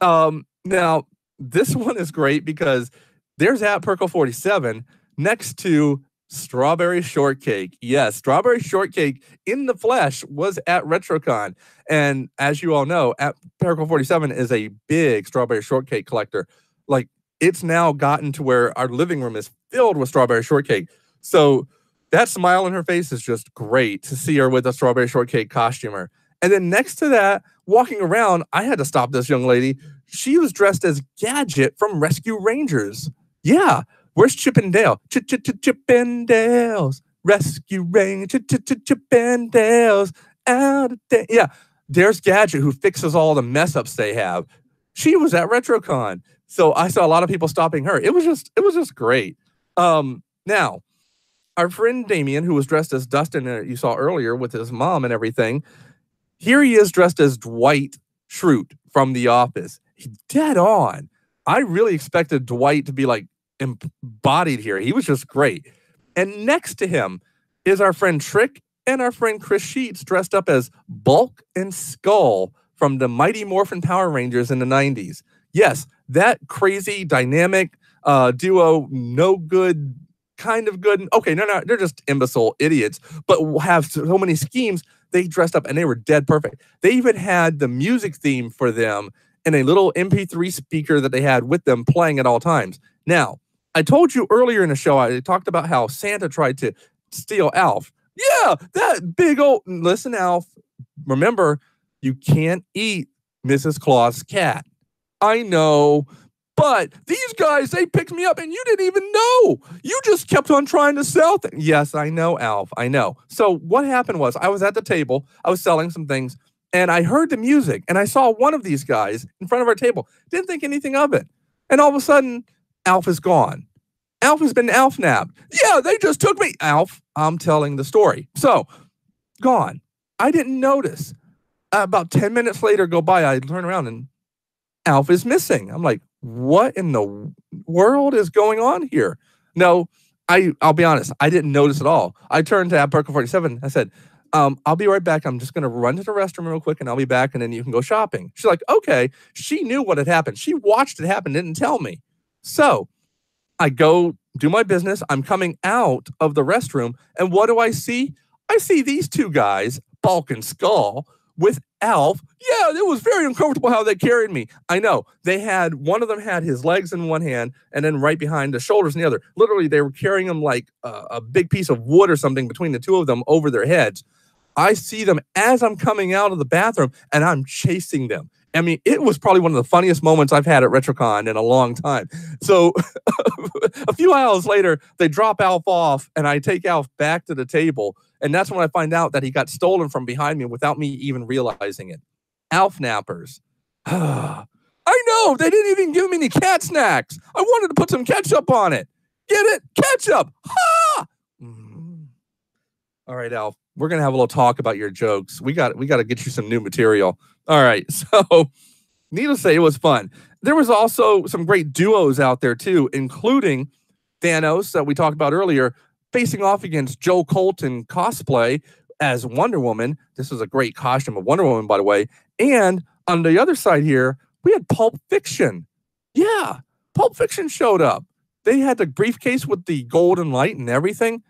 Now, this one is great because there's at Perkle 47 next to Strawberry Shortcake. Yes, Strawberry Shortcake in the flesh was at RetroCon. And as you all know, at Perkle 47 is a big Strawberry Shortcake collector. Like, it's now gotten to where our living room is filled with Strawberry Shortcake. So that smile on her face is just great to see her with a Strawberry Shortcake costumer. And then next to that, walking around, I had to stop this young lady. She was dressed as Gadget from Rescue Rangers. Yeah. Where's Chip and Dale? Chip and Dale's Rescue Rangers. Chip and Dale's out of day. Yeah. There's Gadget, who fixes all the mess ups they have. She was at RetroCon. So I saw a lot of people stopping her. It was just great. Now, our friend Damien, who was dressed as Dustin, you saw earlier with his mom and everything, here he is dressed as Dwight Schrute from The Office. He's dead on. I really expected Dwight to be like embodied here. He was just great. And next to him is our friend Trick and our friend Chris Sheets dressed up as Bulk and Skull from the Mighty Morphin Power Rangers in the 90s. Yes, that crazy dynamic duo, no good, kind of good. Okay, no, they're just imbecile idiots, but have so many schemes. They dressed up and they were dead perfect. They even had the music theme for them in a little MP3 speaker that they had with them playing at all times. Now, I told you earlier in the show, I talked about how Santa tried to steal Alf. Yeah, that big old... Listen, Alf, remember, you can't eat Mrs. Claus' cat. I know, but these guys, they picked me up and you didn't even know. You just kept on trying to sell things. Yes, I know, Alf, I know. So what happened was I was at the table, I was selling some things, and I heard the music, and I saw one of these guys in front of our table. Didn't think anything of it. And all of a sudden, Alf is gone. Alf has been Alf-nabbed. Yeah, they just took me. Alf, I'm telling the story. So, gone. I didn't notice. About 10 minutes later go by, I turn around and Alf is missing. I'm like, what in the world is going on here? No, I'll be honest. I didn't notice at all. I turned to Perkle 47. I said, I'll be right back. I'm just going to run to the restroom real quick and I'll be back and then you can go shopping. She's like, okay. She knew what had happened. She watched it happen, didn't tell me. So I go do my business. I'm coming out of the restroom. And what do I see? I see these two guys, Bulk and Skull, with Alf. Yeah, it was very uncomfortable how they carried me. I know. One of them had his legs in one hand and then right behind the shoulders in the other. Literally, they were carrying him like a big piece of wood or something between the two of them over their heads. I see them as I'm coming out of the bathroom and I'm chasing them. I mean, it was probably one of the funniest moments I've had at RetroCon in a long time. So a few hours later, they drop Alf off and I take Alf back to the table. And that's when I find out that he got stolen from behind me without me even realizing it. Alf nappers. I know, they didn't even give me any cat snacks. I wanted to put some ketchup on it. Get it? Ketchup. Ha! All right, Alf. We're going to have a little talk about your jokes. We got to get you some new material. All right. So, needless to say, it was fun. There was also some great duos out there, too, including Thanos that we talked about earlier, facing off against Joe Colton cosplay as Wonder Woman. This was a great costume of Wonder Woman, by the way. And on the other side here, we had Pulp Fiction. Yeah, Pulp Fiction showed up. They had the briefcase with the golden light and everything.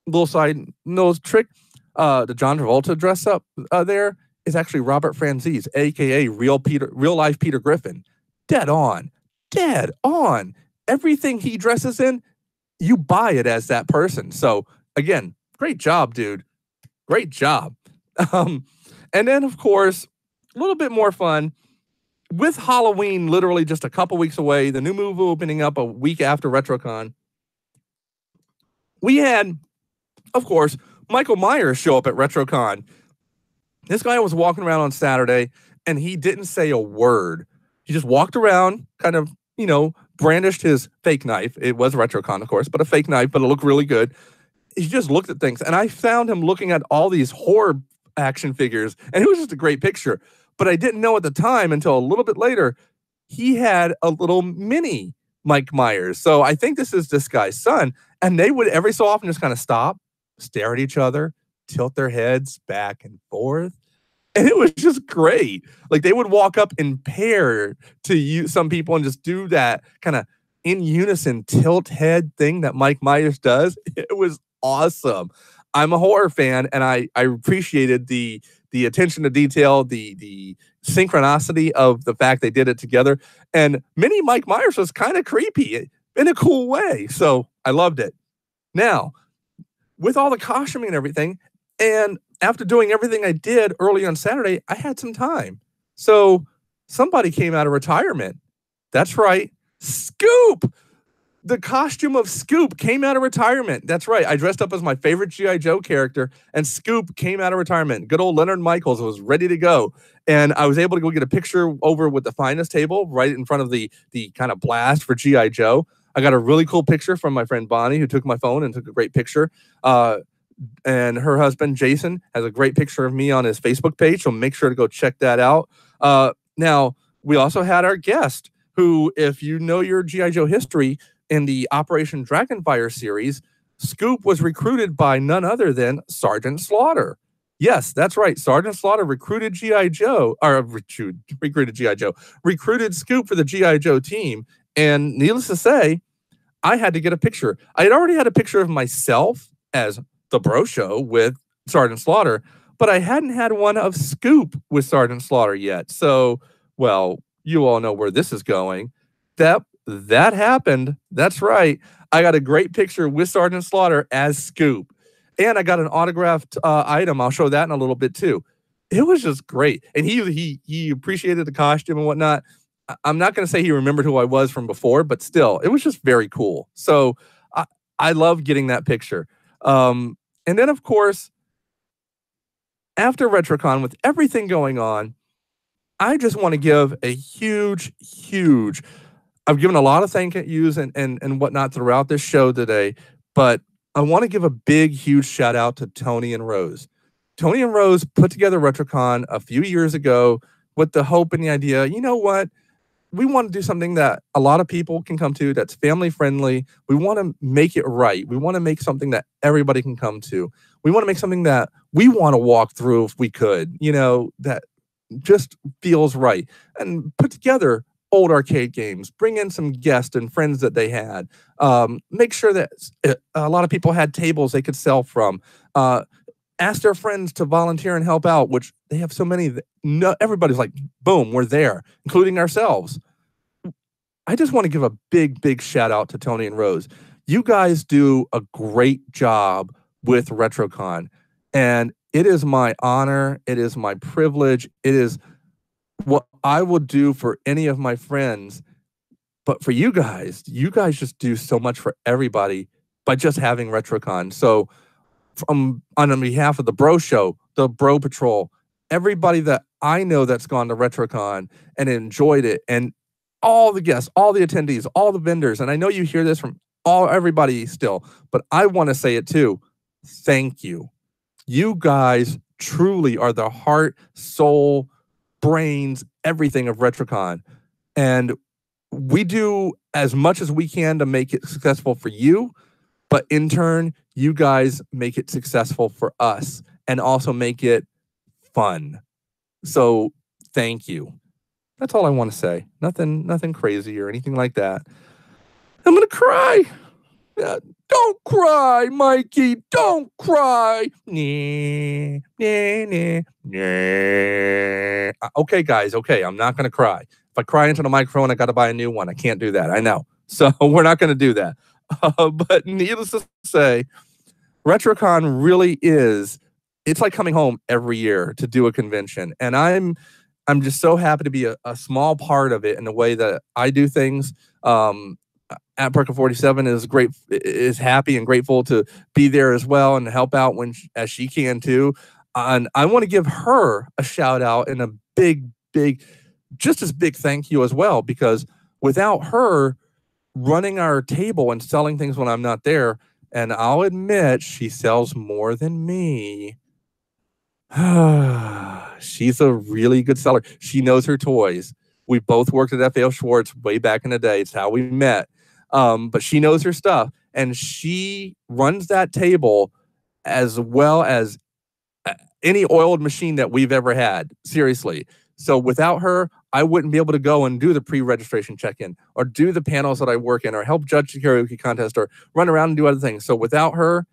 Little side nose trick. The John Travolta dress up there is actually Robert Franzese, aka real life Peter Griffin. Dead on. Everything he dresses in, you buy it as that person. So again, great job, dude. Great job. And then of course, a little bit more fun with Halloween literally just a couple weeks away, the new movie opening up a week after RetroCon. We had, of course, Michael Myers show up at RetroCon. This guy was walking around on Saturday, and he didn't say a word. He just walked around, kind of, brandished his fake knife. It was RetroCon, of course, but a fake knife, but it looked really good. He just looked at things, and I found him looking at all these horror action figures, and it was just a great picture. But I didn't know at the time until a little bit later, he had a little mini Mike Myers. So I think this is this guy's son, and they would every so often just kind of stop, stare at each other, tilt their heads back and forth. And it was just great. Like they would walk up in pair to some people and just do that kind of in unison tilt head thing that Mike Myers does. It was awesome. I'm a horror fan, and I appreciated the attention to detail, the synchronicity of the fact they did it together. And mini Mike Myers was kind of creepy in a cool way. So I loved it. Now, with all the costuming and everything, and after doing everything I did early on Saturday, I had some time. So somebody came out of retirement. That's right. Scoop! The costume of Scoop came out of retirement. That's right. I dressed up as my favorite G.I. Joe character, and Scoop came out of retirement. Good old Leonard Michaels was ready to go. And I was able to go get a picture over with the finest table right in front of the kind of blast for G.I. Joe. I got a really cool picture from my friend Bonnie, who took my phone and took a great picture. And her husband, Jason, has a great picture of me on his Facebook page, so make sure to go check that out. Now, we also had our guest, who, if you know your G.I. Joe history, in the Operation Dragonfire series, Scoop was recruited by none other than Sergeant Slaughter. Yes, that's right. Sergeant Slaughter recruited G.I. Joe, or recruited G.I. Joe, recruited Scoop for the G.I. Joe team. And needless to say, I had to get a picture. I had already had a picture of myself as the Breaux Show with Sergeant Slaughter, but I hadn't had one of Scoop with Sergeant Slaughter yet. So, well, you all know where this is going. That happened. That's right. I got a great picture with Sergeant Slaughter as Scoop. And I got an autographed item. I'll show that in a little bit too. It was just great. And he appreciated the costume and whatnot. I'm not going to say he remembered who I was from before, but still, it was just very cool. So I love getting that picture. And then, of course, after RetroCon, with everything going on, I just want to give a huge I've given a lot of thank yous and whatnot throughout this show today, but I want to give a big, huge shout out to Tony and Rose. Tony and Rose put together RetroCon a few years ago with the hope and the idea, you know what? We want to do something that a lot of people can come to, that's family friendly. We want to make it right. We want to make something that everybody can come to. We want to make something that we want to walk through if we could, that just feels right. And put together old arcade games, bring in some guests and friends that they had, make sure that a lot of people had tables they could sell from, ask their friends to volunteer and help out, which they have so many. Everybody's like, boom, we're there, including ourselves. I just want to give a big shout out to Tony and Rose. You guys do a great job with RetroCon, and it is my honor. It is my privilege. It is what I will do for any of my friends. But for you guys just do so much for everybody by just having RetroCon. So on behalf of the Breaux Show, the Breaux Patrol, everybody that I know that's gone to RetroCon and enjoyed it, and all the guests, all the attendees, all the vendors, and I know you hear this from everybody still, but I want to say it too. Thank you. You guys truly are the heart, soul, brains, everything of RetroCon. And we do as much as we can to make it successful for you, but in turn, you guys make it successful for us and also make it fun. So thank you. That's all I want to say. Nothing crazy or anything like that. I'm going to cry. Don't cry, Mikey. Don't cry. Okay, guys. Okay, I'm not going to cry. If I cry into the microphone, I got to buy a new one. I can't do that. I know. So we're not going to do that. But needless to say, RetroCon really is, it's like coming home every year to do a convention. And I'm just so happy to be a small part of it in the way that I do things. At Perka 47 is happy and grateful to be there as well and help out as she can too. And I want to give her a shout out and a big just as big thank you as well, because without her running our table and selling things when I'm not there, and I'll admit she sells more than me. She's a really good seller. She knows her toys. We both worked at FAO Schwartz way back in the day. It's how we met. But she knows her stuff, and she runs that table as well as any oiled machine that we've ever had. Seriously. So without her, I wouldn't be able to go and do the pre-registration check-in or do the panels that I work in or help judge the karaoke contest or run around and do other things. So without her,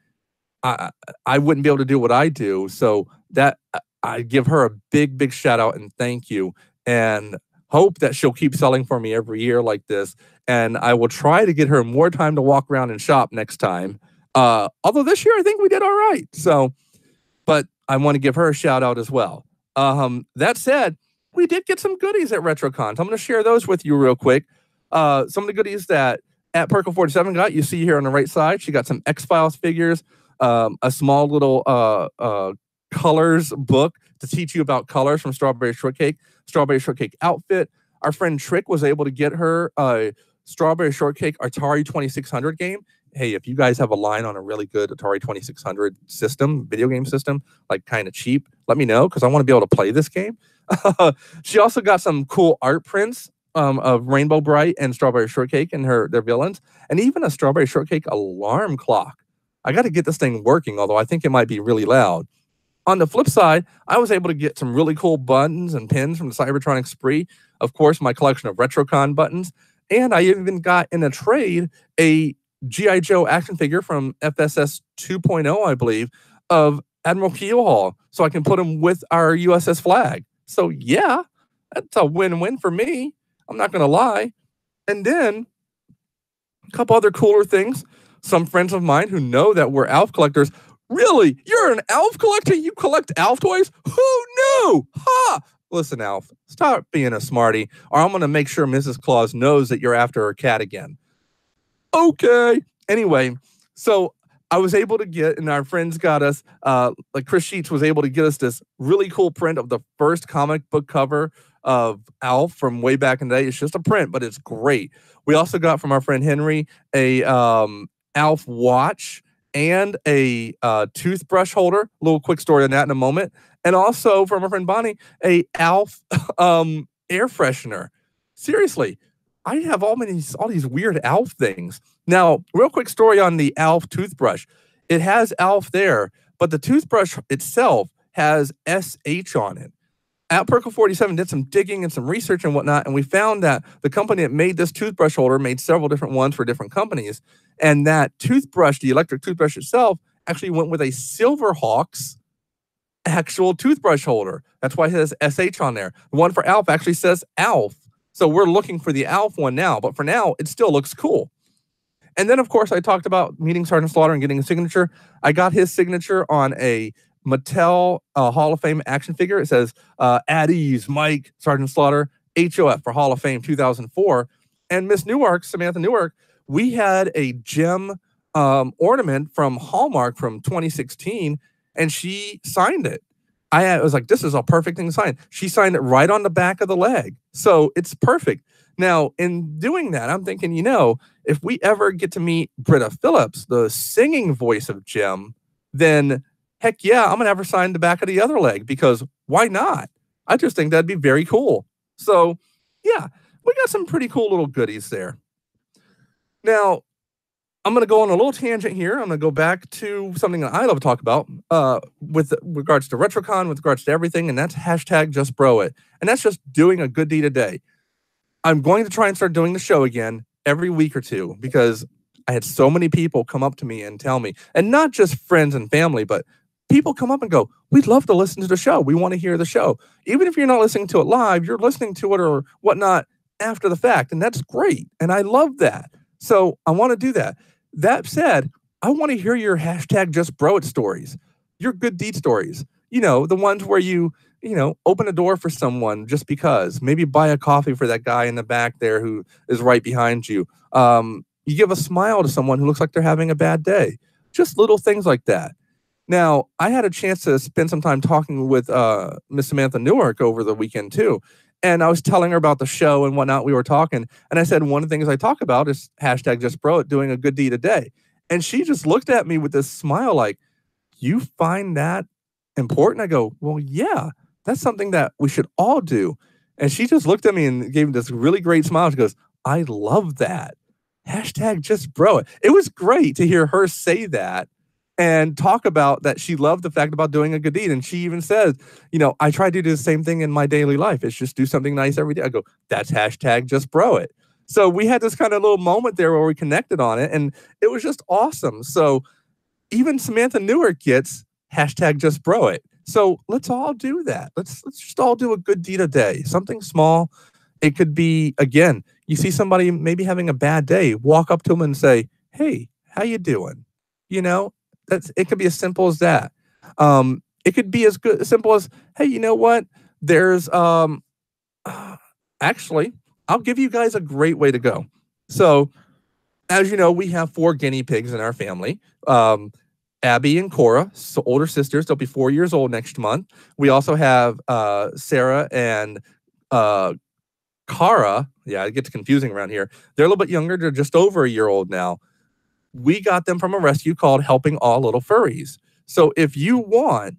I wouldn't be able to do what I do. So that I give her a big, big shout out and thank you, and hope that she'll keep selling for me every year like this. And I will try to get her more time to walk around and shop next time. Although this year I think we did all right. So, but I want to give her a shout out as well. That said, we did get some goodies at RetroCon. So I'm going to share those with you real quick. Some of the goodies that at Perkle47 got, you see here on the right side. She got some X-Files figures, a small little colors book to teach you about colors from Strawberry Shortcake outfit. Our friend Trick was able to get her a Strawberry Shortcake Atari 2600 game. Hey, if you guys have a line on a really good Atari 2600 system, video game system, like kind of cheap, let me know, because I want to be able to play this game. She also got some cool art prints of Rainbow Bright and Strawberry Shortcake and their villains, and even a Strawberry Shortcake alarm clock. I got to get this thing working, although I think it might be really loud. On the flip side, I was able to get some really cool buttons and pins from the Cybertronic Spree. Of course, my collection of RetroCon buttons. And I even got in a trade a G.I. Joe action figure from FSS 2.0, I believe, of Admiral Keelhaul, so I can put him with our USS flag. So yeah, that's a win-win for me. I'm not going to lie. And then a couple other cooler things. Some friends of mine who know that we're ALF collectors. Really? You're an ALF collector? You collect ALF toys? Who knew? Ha! Listen, ALF, stop being a smarty, or I'm going to make sure Mrs. Claus knows that you're after her cat again. Okay. Anyway, so I was able to get, and our friends got us, like Chris Sheets was able to get us this really cool print of the first comic book cover of ALF from way back in the day. It's just a print, but it's great. We also got from our friend Henry a ALF watch and a toothbrush holder. A little quick story on that in a moment. And also from our friend Bonnie, a ALF air freshener. Seriously, I have all these weird ALF things. Now, real quick story on the ALF toothbrush. It has ALF there, but the toothbrush itself has SH on it. At Perkle47 did some digging and some research and whatnot, and we found that the company that made this toothbrush holder made several different ones for different companies. And that toothbrush, the electric toothbrush itself, actually went with a Silverhawks actual toothbrush holder. That's why it has SH on there. The one for ALF actually says ALF. So we're looking for the ALF one now, but for now, it still looks cool. And then, of course, I talked about meeting Sergeant Slaughter and getting a signature. I got his signature on a Mattel Hall of Fame action figure. It says, at ease, Mike, Sergeant Slaughter, HOF for Hall of Fame 2004. And Miss Newark, Samantha Newark, we had a gem ornament from Hallmark from 2016, and she signed it. I was like, this is a perfect thing to sign. She signed it right on the back of the leg. So it's perfect. Now, in doing that, I'm thinking, you know, if we ever get to meet Britta Phillips, the singing voice of Jem, then heck yeah, I'm going to have her sign the back of the other leg, because why not? I just think that'd be very cool. So yeah, we got some pretty cool little goodies there. Now, I'm going to go on a little tangent here. I'm going to go back to something that I love to talk about with regards to RetroCon, with regards to everything, and that's hashtag Just Bro It. And that's just doing a good deed a day. I'm going to try and start doing the show again every week or two, because I had so many people come up to me and tell me, and not just friends and family, but people come up and go, we'd love to listen to the show. We want to hear the show. Even if you're not listening to it live, you're listening to it or whatnot after the fact. And that's great. And I love that. So I want to do that. That said, I want to hear your hashtag Just Bro It stories, your good deed stories. You know, the ones where you open a door for someone just because. Maybe buy a coffee for that guy in the back there who is right behind you. You give a smile to someone who looks like they're having a bad day. Just little things like that. Now, I had a chance to spend some time talking with Miss Samantha Newark over the weekend too. And I was telling her about the show and whatnot. We were talking, and I said, one of the things I talk about is hashtag just bro it, doing a good deed a day. And she just looked at me with this smile like, you find that important? I go, well, yeah, that's something that we should all do. And she just looked at me and gave me this really great smile. She goes, I love that. Hashtag just bro it. It was great to hear her say that and talk about that. She loved the fact about doing a good deed. And she even says, you know, I try to do the same thing in my daily life. It's just do something nice every day. I go, that's hashtag just bro it. So we had this kind of little moment there where we connected on it, and it was just awesome. So even Samantha Newark gets hashtag just bro it. So let's all do that. Let's just all do a good deed a day, something small. It could be, again, you see somebody maybe having a bad day, walk up to them and say, hey, how you doing? You know, it could be as simple as that. It could be as simple as, hey, you know what? There's actually, I'll give you guys a great way to go. So, as you know, we have 4 guinea pigs in our family. Abby and Cora, so older sisters. They'll be 4 years old next month. We also have Sarah and Cara. Yeah, it gets confusing around here. They're a little bit younger. They're just over a year old now. We got them from a rescue called Helping All Little Furries. So if you want,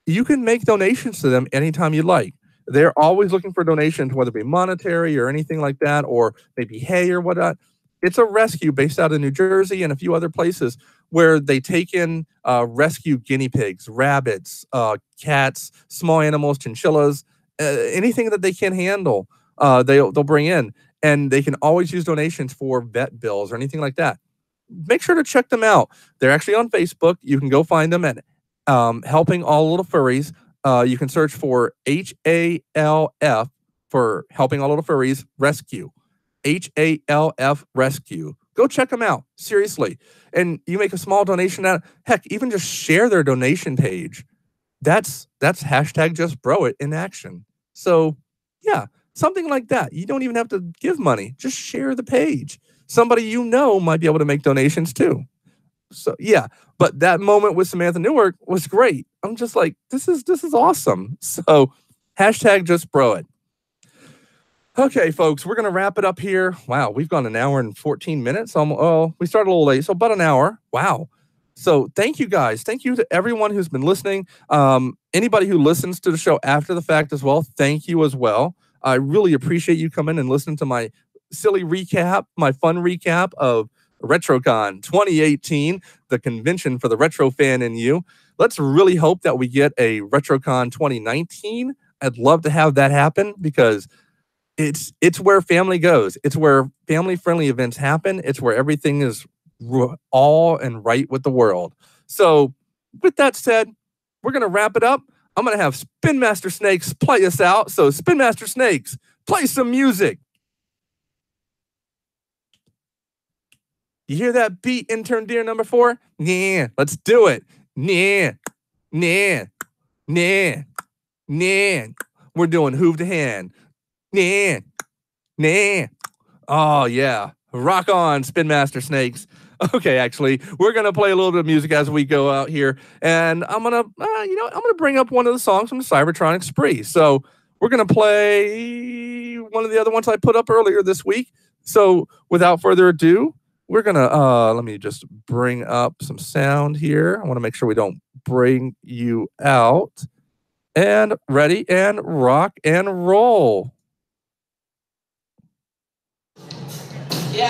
you can make donations to them anytime you like. They're always looking for donations, whether it be monetary or anything like that, or maybe hay or whatnot. It's a rescue based out of New Jersey and a few other places where they take in rescue guinea pigs, rabbits, cats, small animals, chinchillas, anything that they can handle. They'll bring in, and they can always use donations for vet bills or anything like that. Make sure to check them out. They're actually on Facebook. You can go find them at Helping All Little Furries. You can search for HALF for Helping All Little Furries Rescue. HALF Rescue. Go check them out. Seriously. And you make a small donation out. Heck, even just share their donation page. That's hashtag just bro it in action. So yeah, something like that. You don't even have to give money. Just share the page. Somebody you know might be able to make donations too. So yeah, but that moment with Samantha Newark was great. I'm just like, this is awesome. So hashtag just bro it. Okay, folks, we're gonna wrap it up here. Wow, we've gone an hour and 14 minutes. We started a little late, so about an hour. Wow. So thank you guys. Thank you to everyone who's been listening. Anybody who listens to the show after the fact as well, thank you as well. I really appreciate you coming and listening to my silly recap, my fun recap of RetroCon 2018, the convention for the retro fan in you. Let's really hope that we get a RetroCon 2019. I'd love to have that happen because it's where family goes. It's where family-friendly events happen. It's where everything is all and right with the world. So with that said, we're going to wrap it up. I'm going to have Spin Master Snakes play us out. So Spin Master Snakes, play some music. You hear that beat, intern deer number 4? Yeah, let's do it. Nah, nah, nah, nah. We're doing hoove to hand. Nah, nah. Oh, yeah. Rock on, Spin Master Snakes. Okay, actually, we're going to play a little bit of music as we go out here. And I'm going to, I'm going to bring up one of the songs from the Cybertronic Spree. So we're going to play one of the other ones I put up earlier this week. So without further ado, we're going to, let me just bring up some sound here. I want to make sure we don't bring you out. And ready and rock and roll. Yeah,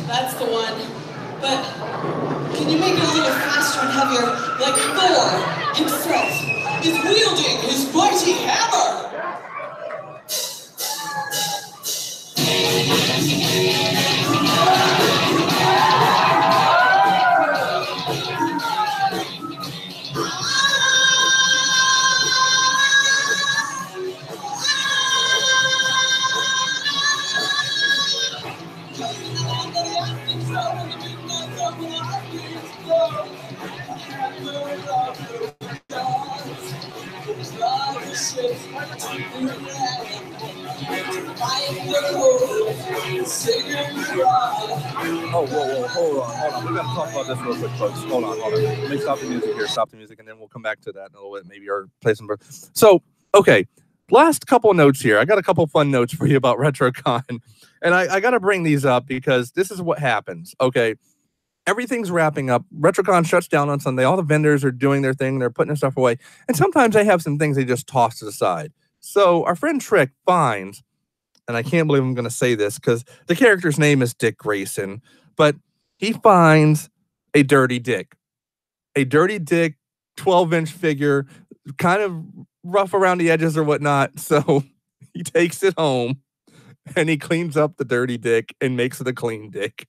that's the one. But can you make it a little faster and heavier, like Thor himself is wielding his mighty hammer? Oh, whoa, hold on. We got to talk about this real quick, folks. Hold on. Let me stop the music here. Stop the music, and then we'll come back to that in a little bit. Maybe or play some. So, okay, last couple of notes here. I got a couple fun notes for you about RetroCon. And I got to bring these up because this is what happens. Okay. Everything's wrapping up. RetroCon shuts down on Sunday. All the vendors are doing their thing. They're putting their stuff away. And sometimes they have some things they just toss to the side. So our friend Trick finds, and I can't believe I'm going to say this because the character's name is Dick Grayson, but he finds a dirty dick. A dirty dick 12-inch figure, kind of rough around the edges or whatnot. So he takes it home and he cleans up the dirty dick and makes it a clean dick.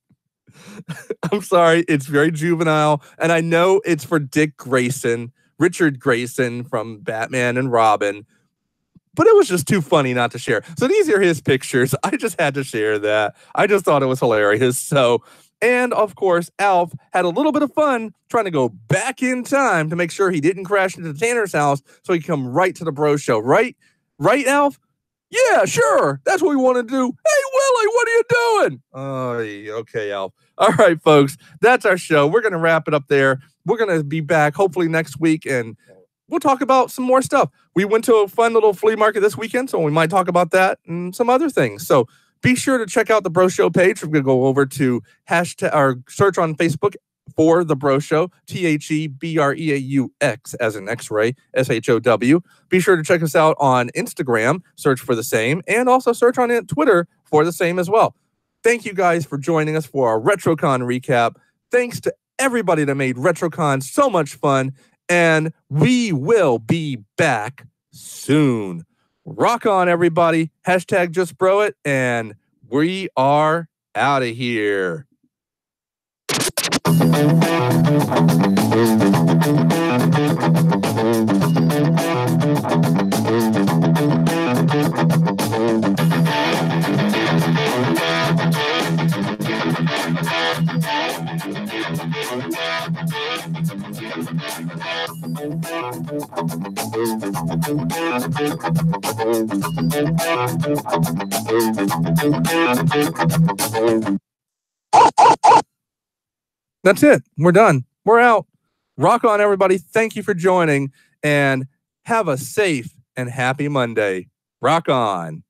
I'm sorry, it's very juvenile, and I know it's for Dick Grayson, Richard Grayson from Batman and Robin, but it was just too funny not to share. So these are his pictures. I just had to share that. I just thought it was hilarious. So, and of course, Alf had a little bit of fun trying to go back in time to make sure he didn't crash into Tanner's house so he could come right to the Breaux Show. Right, Alf? Yeah, sure. That's what we want to do. Hey, Willie, what are you doing? Oh, okay, Alf. All right, folks, that's our show. We're going to wrap it up there. We're going to be back hopefully next week, and we'll talk about some more stuff. We went to a fun little flea market this weekend, so we might talk about that and some other things. So be sure to check out the Breaux Show page. We're going to go over to hashtag or search on Facebook for the Breaux Show, TheBreaux as in X-ray, SHOW. Be sure to check us out on Instagram, search for the same, and also search on Twitter for the same as well. Thank you guys for joining us for our RetroCon recap. Thanks to everybody that made RetroCon so much fun, and we will be back soon. Rock on, everybody. Hashtag just bro it, and we are out of here. That's it. We're done. We're out. Rock on, everybody. Thank you for joining, and have a safe and happy Monday. Rock on.